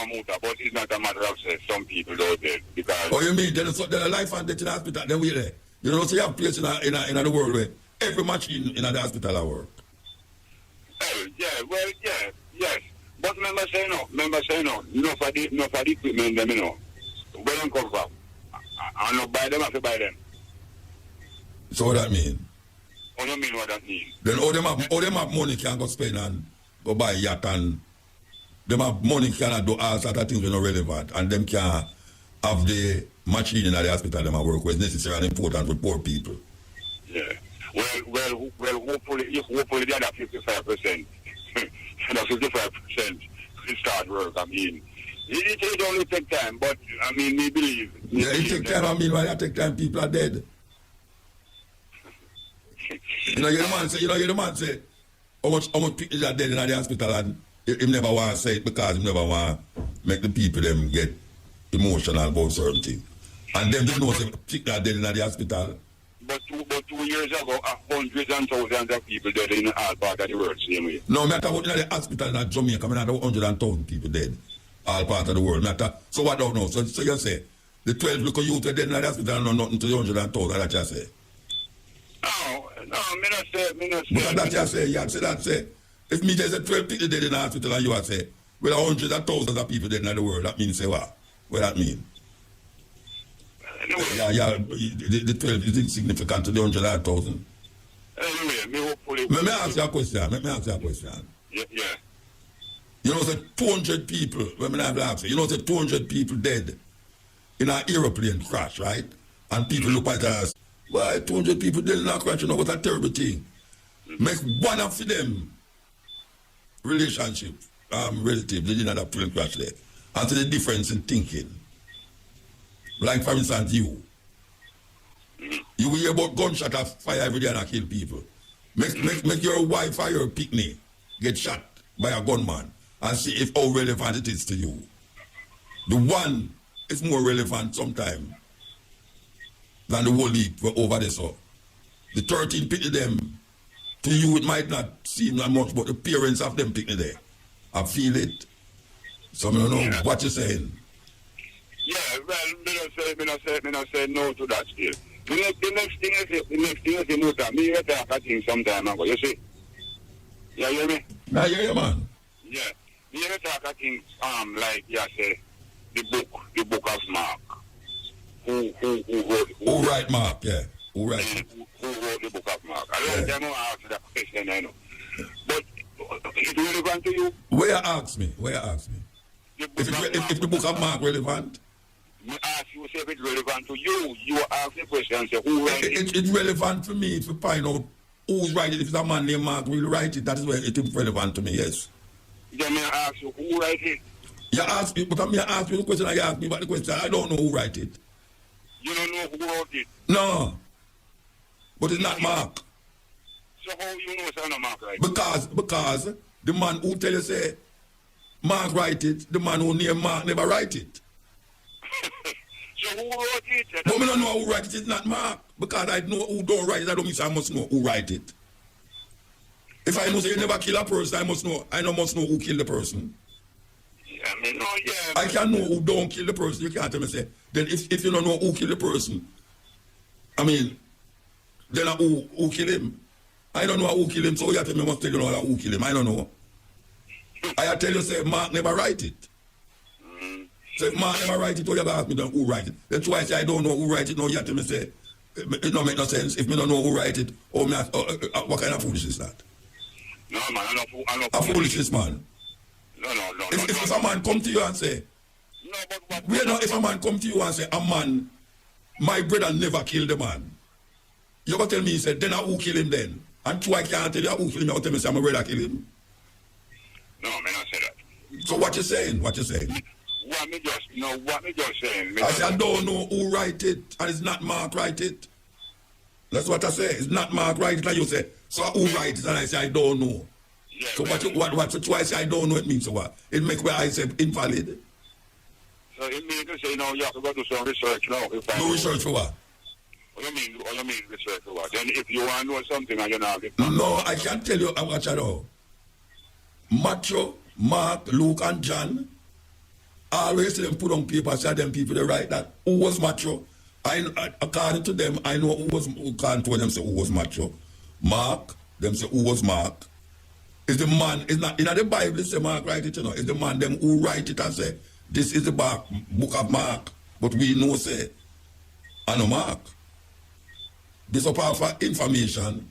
Muta, but it's not a matter of say some people don't dead because. Oh, you mean there's a life and death in the hospital? Then we there. You know, so you have place in the world where every machine in the hospital will work. Yes. But remember say no. No for the equipment them, you know. Where them come from? I not buy them, I have to buy them. So what that mean? What do you mean what that mean? Then all them have money can go spend and go buy yacht, and them have money can do all sort of things that are relevant, and them can have the machine in the hospital them work with necessary and important for poor people. Yeah. Well, hopefully the other 55%, the 55% will start work. I mean, it only take time, but I mean, we believe. Yeah, it take time. I mean, when it take time, people are dead. You know, the man say, how much people are dead in the hospital, and he never want to say it because he never want to make the people them get emotional about certain things. And them they know say people are dead in the hospital. But 2 years ago, hundreds and thousands of people dead in all part of the world, same way. No, matter what in the hospital in Jamaica, I mean, 100,000 people dead, all part of the world. Matter. So what don't know? So you say the 12 local youth dead in the hospital know nothing to the 100,000 that you say. No, me not say. But that you say, that say. If me there's a 12 people dead in the hospital and you say, well, hundreds of thousands of people dead in the world, that means say what? What that mean? Anyway. Yeah, the 12 is insignificant to the 100,000. Anyway, me hopefully. Let me ask you a question. Yeah. You know, say 200 people, let me ask you, you know, say 200 people dead in an aeroplane crash, right? And people look at us, why 200 people dead in a crash, you know, what a terrible thing. Make one of them relative, they didn't have a plane crash there. And see the difference in thinking. Like, for instance, you will hear about gunshot of fire every day and kill people. Make your wife or your picnic get shot by a gunman and see if how relevant it is to you. The one is more relevant sometimes than the whole heap over there. So the 13 picnic them, to you it might not seem that much, but the parents of them picnic there, I feel it. So I don't know what you're saying. Yeah, well, me not say no to that still. The next thing is Muta. Me hear talk a thing sometime ago. You see? You hear me? I hear you, man. Yeah. Me hear talk a thing like you say the book of Mark. Who write Mark? Yeah. Who write? Who wrote the book of Mark? I don't know how to answer that question. I know, but it's relevant to you. Where you ask me? If the book of Mark relevant? I ask you if it's relevant to you. You ask the question and say, who wrote it? It's relevant for me to find out who's writing it. If it's a man named Mark will write it, that is where it is relevant to me, yes. Then I ask you, who wrote it? You ask me, but I'm ask you the question I ask me about the question. I don't know who write it. You don't know who wrote it? No. But it's not Mark. So how you know it's not Mark right? Because the man who tell you say Mark write it, the man who name Mark never write it. So who wrote it? But I don't know who write it. It's not Mark. Because I know who don't write it. I don't mean I must know who write it. If I know say you never kill a person, I must know who killed the person. Yeah, I mean, no, yeah. I can't know who don't kill the person. You can't tell me say. Then if you don't know who killed the person, I mean, then who killed him? I don't know who kill him, so you tell me must tell you know who kill him. I don't know. I tell you, say, Mark never write it. Say, Mark never write it, or you have to ask me who write it. That's why I say I don't know who write it, no, you tell me say, it don't make no sense. If me don't know who write it, or me, what kind of foolishness is that? No, man, I know. A foolishness, man. No. If a man come to you and say, no, but if a man come to you and say, a man, my brother never killed the man. You gonna tell me, he said, then who kill him then? And two, I can't tell you who kill him, you tell me, say, my brother kill him. No, man, I say that. So what you saying? What me just saying. I say, I don't know who write it, and it's not Mark write it. That's what I say. It's not Mark write it, and you say, so who write it? And I say, I don't know. Yeah, so what? So twice I don't know, it means so what? It make where I say invalid. So it means to say, you have to go do some research now. No research for what? What you mean research for what? Then if you want to know something and you know it. No, I can't tell you how much I know. Matthew, Mark, Luke, and John always them put on paper, say them people they write that who was Matthew. According to them, I know who can't tell them say who was Matthew. Mark, them say who was Mark. Is the man, it's not in the Bible, say Mark write it, you know. It's the man them who write it and say, this is the book of Mark. But we know say, I know Mark. This is part for information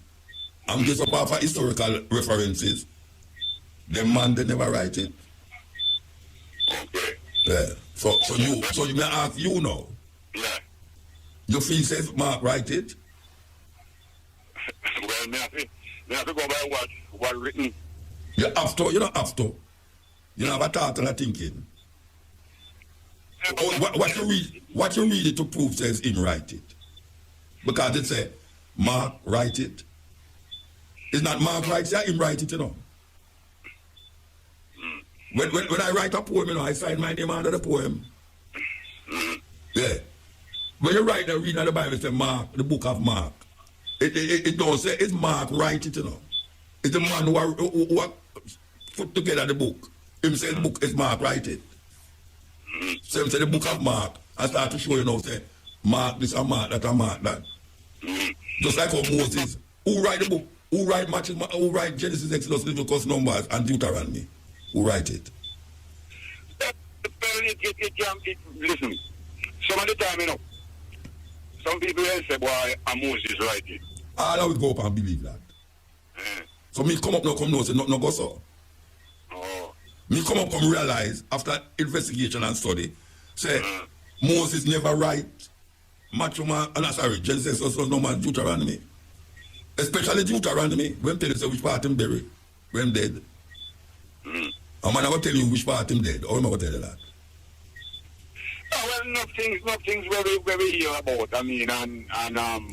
and this is part for historical references. The man they never write it. Okay. Yeah. So you may ask you now. Yeah. You feel says Mark write it? Well, me have to go by what written. You don't have to. You have a thought and a thinking. What you read it to prove says him write it. Because it say Mark write it. It's not Mark write it, yeah, him write it, you know. When I write a poem, you know, I sign my name under the poem. Yeah. When you write the reading of the Bible, it say Mark, the book of Mark. It don't say it's Mark write it, you know. It's the man who put together the book. Him say the book is Mark write it. So him say the book of Mark. I start to show you now, say Mark this and Mark that and Mark that. Just like how Moses, who write the book? Who write Matthew, who write Genesis, Exodus, Leviticus, Numbers, and Deuteronomy? Who write it? Listen, some of the time, you know, some people will say, boy, Moses write it. I always go up and believe that. So me come up now, say no go so. Oh. Me come up and realize after investigation and study, say Moses never write Matthew, Genesis, Exodus, Numbers, Deuteronomy. Especially Deuteronomy, when tell you say which part him buried, when dead. I'm not going to tell you which part him dead, or am I going to tell you that? Oh, well, enough things where we hear about, I mean, and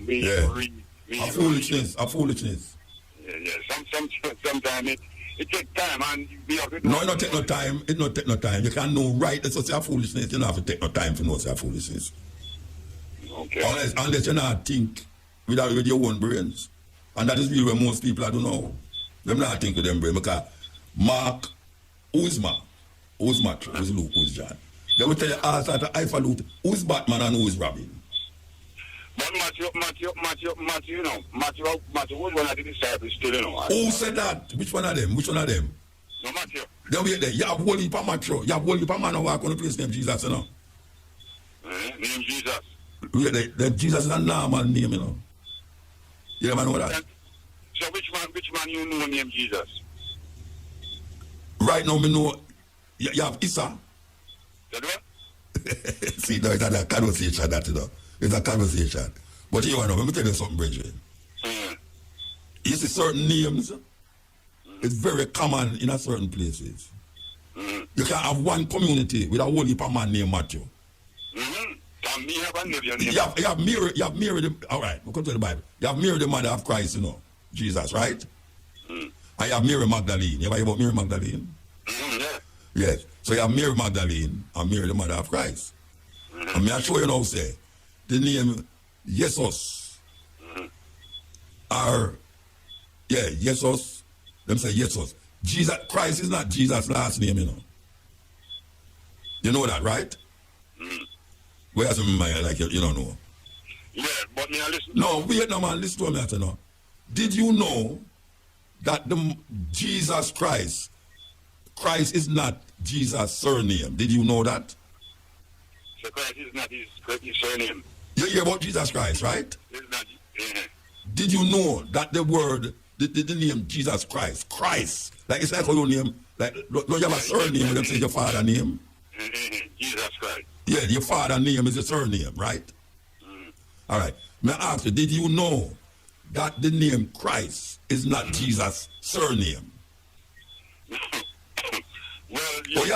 we read. A foolishness. Yeah. Sometimes it takes time, and we have to... No, it don't take no time. It don't take no time. You can't know right, that's a foolishness. You don't have to take no time to know it's a foolishness. Okay. Unless you not think with your own brains. And that is really where most people don't know. Them not think with them brain, because Mark, who is Mark? Who is Matthew? Who is Luke? Who is John? They will tell you all sorts of highfalutin. Who is Batman and who is Robin? But Matthew, you know, Matthew was one of the disciples still, you know. Who said that? Which one of them? No, Matthew. Then we there. You have whole heap of Matthew. You have whole heap of man who walk on the place named Jesus, you know. Name Jesus. The Jesus is a normal name, you know. You never know that? So which man you know named Jesus? Right now, me know you have Issa. That what? See, no, it's a conversation, that, you know. It's a conversation. But you know, let me tell you something, Bridget. You see certain names, it's very common in a certain places. You can have one community with a whole heap of man named Matthew. You have Mary, all right, we'll come to the Bible. You have Mary, the mother of Christ, you know, Jesus, right? And you have Mary Magdalene. You ever hear about Mary Magdalene? Yes. So you have Mary Magdalene and Mary, the mother of Christ. And me I show you now, say, the name Jesus. Jesus. Them say Jesus. Jesus, Christ is not Jesus' last name, you know. You know that, right? Where's my like you don't know? Yeah, but me I listen. No, wait no man, listen to me, you know. Did you know that the Jesus Christ is not Jesus' surname? Did you know that? So Christ is not his surname. You hear about Jesus Christ, right? It's not. Did you know that the word, the name Jesus Christ, like it's like how your name, like you have a surname when them say your father name? Jesus Christ. Yeah, your father name is your surname, right? All right. May I ask you, did you know that the name Christ is not Jesus' surname? Well, Oh, you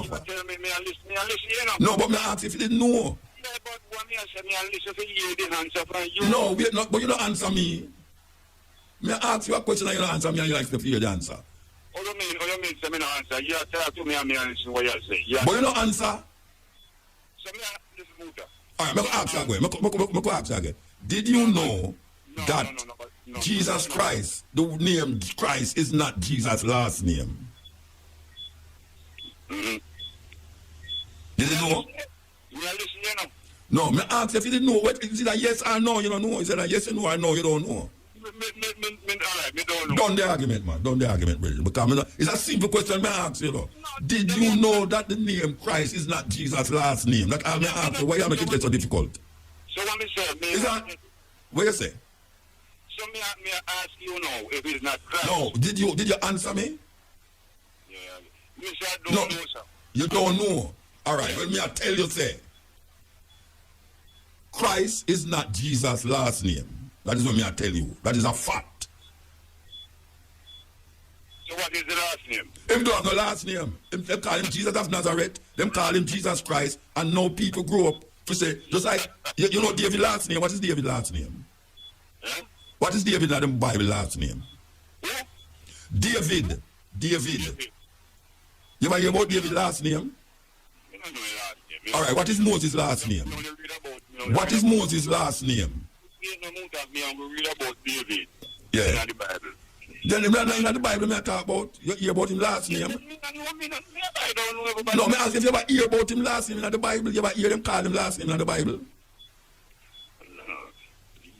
cough. tell me, I listen, you know. No, but may I ask if you didn't know? Yeah, but when I say I listen to you, the answer from you. No, wait, not, but you don't answer me. May I ask you a question and you don't answer me and you like to hear the answer? What you mean, say me no answer? You talk to me and me listen what you say. Yeah. But you don't answer? So me listen muta. All right, I'll ask you again. Did you know that Jesus Christ, the name Christ, is not Jesus' last name? Mm-hmm. Did you know? Me listen, you know. No, me ask if you didn't know. What is it a yes or no? You don't know. Is it a yes or no or no? You don't know. All right, me don't know. Done the argument, man. Done the argument, brother. Because it's a simple question me ask you, know. Did you know that the name Christ is not Jesus' last name? That I may ask you. Why you making it so difficult? So what me say? Me Is that what you say? So me ask you now if it's not Christ. No. Did you answer me? Yeah. Me say I don't know, sir. You don't know. All right. Well, me I tell you, say, Christ is not Jesus' last name. That is what me I tell you. That is a fact. So what is the last name? Him don't have no last name. Them call him Jesus of Nazareth. Them call him Jesus Christ. And now people grow up to say, just like, you know David's last name. What is David's last name? Huh? What is David in the Bible last name? Who? David. You ever hear about David's last name? I don't know the last name. All right, what is Moses' last name? I only read about, What is Moses' last name? You know, muta, me and we read about David. Yeah. In the Bible. Then in the Bible me I talk about, you hear about him last name? I don't know everybody. No, me ask if you ever hear about him last name in the Bible. You ever hear them call him last name in the Bible?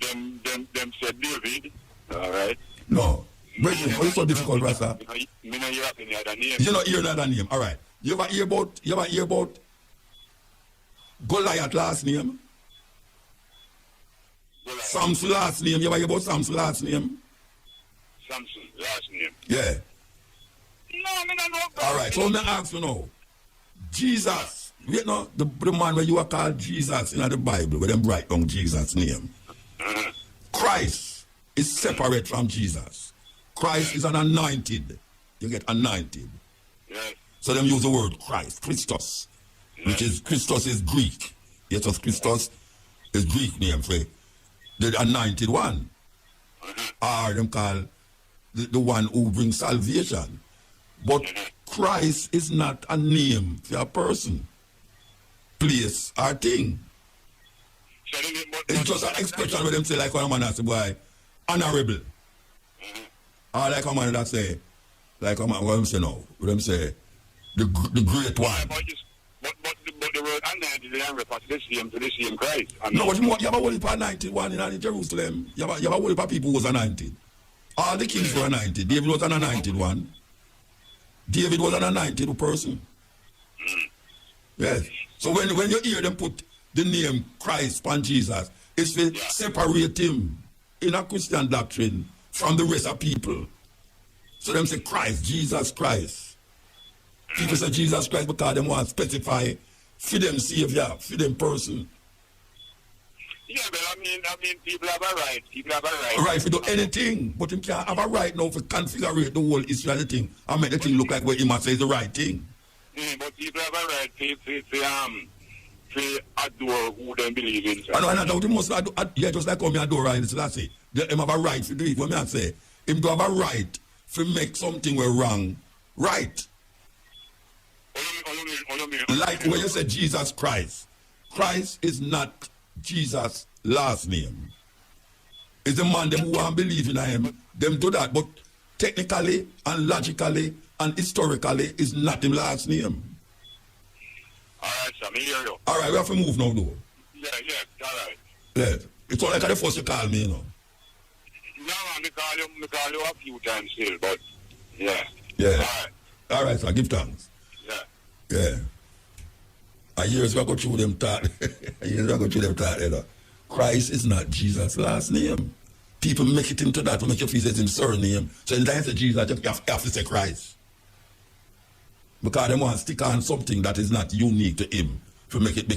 Them said David. All right. No. Brethren, why is so difficult, Rasta? Me know you have any other name. You don't hear another name. All right. You ever hear about Goliath last name? Goliath. Samson last name. You ever hear about Samson last name? Samson last name. Yeah. No, me don't know. All right. So me ask you now. Jesus. You know, the man where you are called Jesus in the Bible, where them write down Jesus' name. Christ is separate from Jesus. Christ is an anointed. You get anointed. Yes. So them use the word Christ, Christos, which is Christos is Greek. Yes, Christos is Greek name for the anointed one. Or them call the one who brings salvation. But Christ is not a name for a person, place, or thing. It's just an expression where them say like one man that say, boy, honorable. Or like a man that say, like a man, what them say now? What them say, the great one. But the word anointed is refer to the same Christ. No, but you have a whole heap of anointed one in Jerusalem. You have a whole heap of people who was anointed. All the kings were anointed. David was an anointed one. David was an anointed person. Yes. So when you hear them put the name Christ upon Jesus, it's to separate him in a Christian doctrine from the rest of people. So them say Christ, Jesus Christ. People say Jesus Christ because they want to specify for them Savior, for them person. Yeah, but I mean, people have a right. People have a right. Right, to do anything, but him can't have a right now to configure the whole Israel thing and make the thing look like what he must say is the right thing. But people have a right to adore who they believe in. I know, they must adore, yeah, just like how me adore Riley Selassie. They have a right to do it. What me I say, him do have a right to make something were wrong right. Like when you say Jesus Christ. Christ is not Jesus' last name. It's the man them who want to believe in him. Them do that. But technically and logically and historically is not him last name. All right, sir. Me hear you. All right, we have to move now, though. Yeah, all right. Yeah. It's all like the first you call me, you know. No, man, me call you a few times still, but yeah. Yeah. All right, so give thanks. Yeah. Yeah. A years ago, go through them thought. You know. Christ is not Jesus' last name. People make it into that to make you feel it's his surname. So in time say Jesus, you have to say Christ. Because they want to stick on something that is not unique to him to make him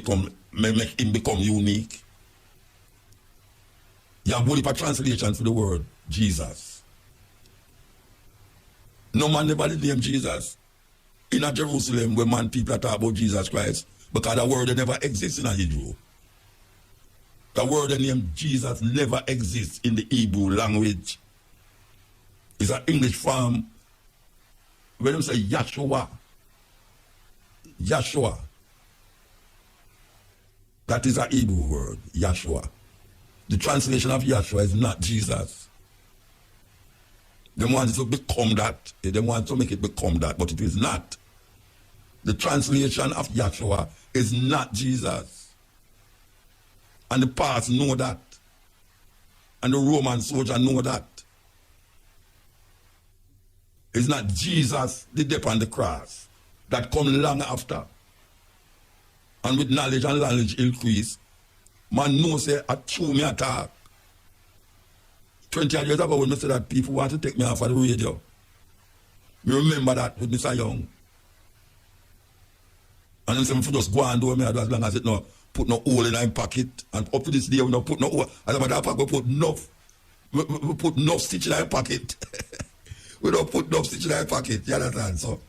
become unique. You have only a translation for the word Jesus. No man never did name Jesus in a Jerusalem where man people talk about Jesus Christ because the word never exists in a Hebrew. The word name Jesus never exists in the Hebrew language. It's an English form. When you say Yahshua, that is a Hebrew word, Yahshua. The translation of Yahshua is not Jesus. They want it to become that. They want to make it become that, but it is not. The translation of Yahshua is not Jesus. And the past know that. And the Roman soldier know that. It's not Jesus, the death on the cross, that come long after. And with knowledge and knowledge increase, man knows say a true me attack. 20 years ago when I said that people want to take me off of the radio. You remember that with Mr. Young. And then some just go and do me as long as it no put no hole in my pocket. And up to this day we don't put no hole. As a matter of fact, we put enough stitch in my pocket. We don't put enough stitch in my pocket. You understand? So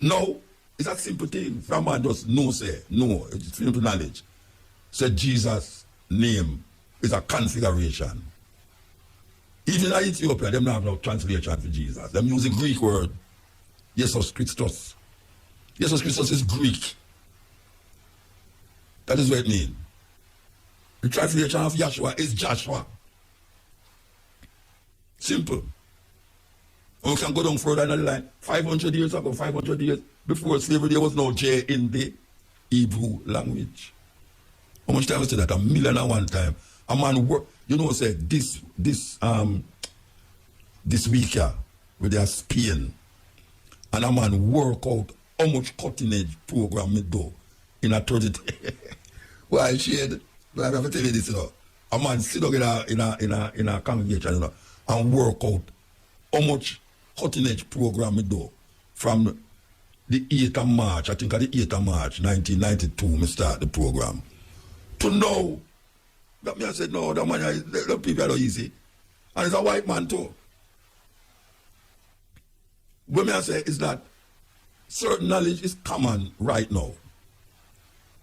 no, it's a simple thing. From man just no say, no, it's simple knowledge. Say Jesus' name is a configuration. Even in Ethiopia, them don't have no translation for Jesus. Them use the Greek word, Jesus Christos. Jesus Christos is Greek. That is what it means. The translation of Yahshua is Joshua. Simple. And we can go down further down the line. 500 years ago, 500 years before slavery, there was no J in the Hebrew language. How much time I say that? 1,000,001 time. A man work, you know, say this week here, where they are Spain, and a man work out how much cutting edge program me do in a 30 days. Why shade? I have to tell you this, you know. A man sit down in a congregation, you know, and work out how much cutting edge program me do from the 8th of March, I think at the 8th of March, 1992, me start the program. To know that me I said, no, the man, the people are not easy. And it's a white man too. What me I say is that certain knowledge is common right now.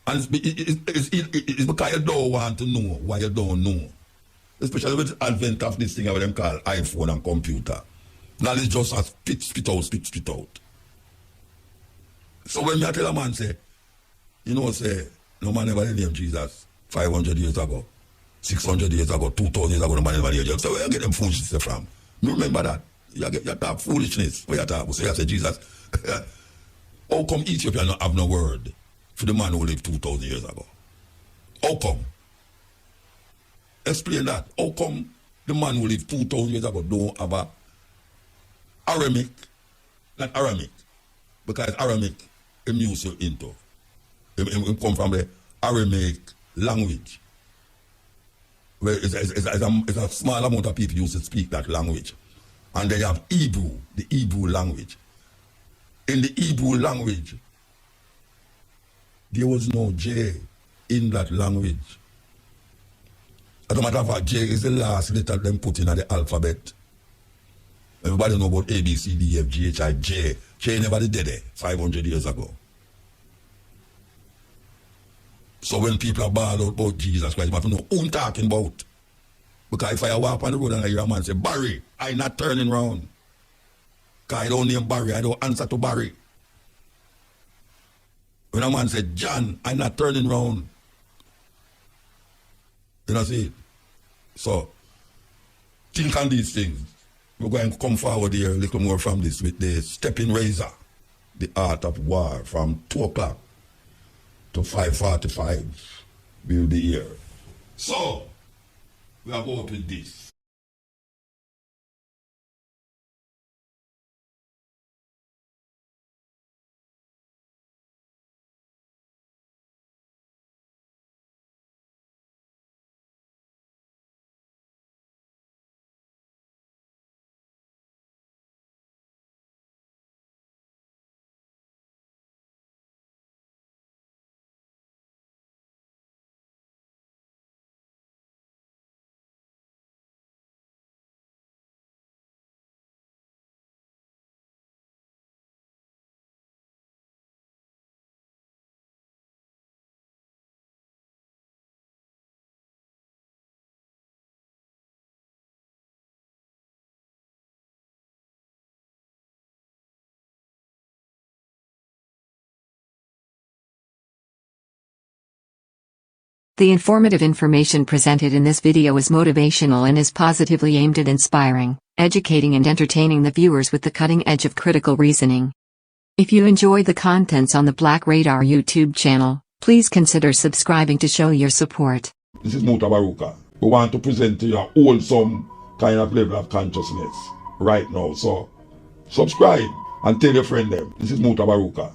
And it's because you don't want to know what you don't know. Especially with the advent of this thing what them call iPhone and computer. Knowledge just has spit out. So when me I tell a man say, you know, say, no man never named Jesus 500 years ago, 600 years ago, 2,000 years ago, no man never named Jesus. So where you get them foolishness from? You remember that? You talk foolishness. Where you talk? So you say Jesus. How come Ethiopia don't have no word for the man who lived 2,000 years ago? How come? Explain that. How come the man who lived 2,000 years ago don't have a Aramic? Not Aramic. Because Aramic is used into. It come from the Aramaic language. Where it's a small amount of people used to speak that language. And they have Hebrew, the Hebrew language. In the Hebrew language, there was no J in that language. As a matter of fact, J is the last letter them put in the alphabet. Everybody know about A, B, C, D, F, G, H, I, J. J never did it 500 years ago. So when people are bad out about Jesus Christ, you have to know who I'm talking about. Because if I walk on the road and I hear a man say, Barry, I'm not turning round. Because I don't name Barry, I don't answer to Barry. When a man said, John, I'm not turning round. You know, see? So, think on these things. We're going to come forward here a little more from this with the stepping razor, the art of war, from 2 o'clock to 5:45. We'll be here. So, We have out with this. The informative information presented in this video is motivational and is positively aimed at inspiring, educating and entertaining the viewers with the cutting edge of critical reasoning. If you enjoy the contents on the Black Radar YouTube channel, please consider subscribing to show your support. This is Mutabaruka. We want to present to you a wholesome kind of level of consciousness right now. So subscribe and tell your friend them. This is Mutabaruka.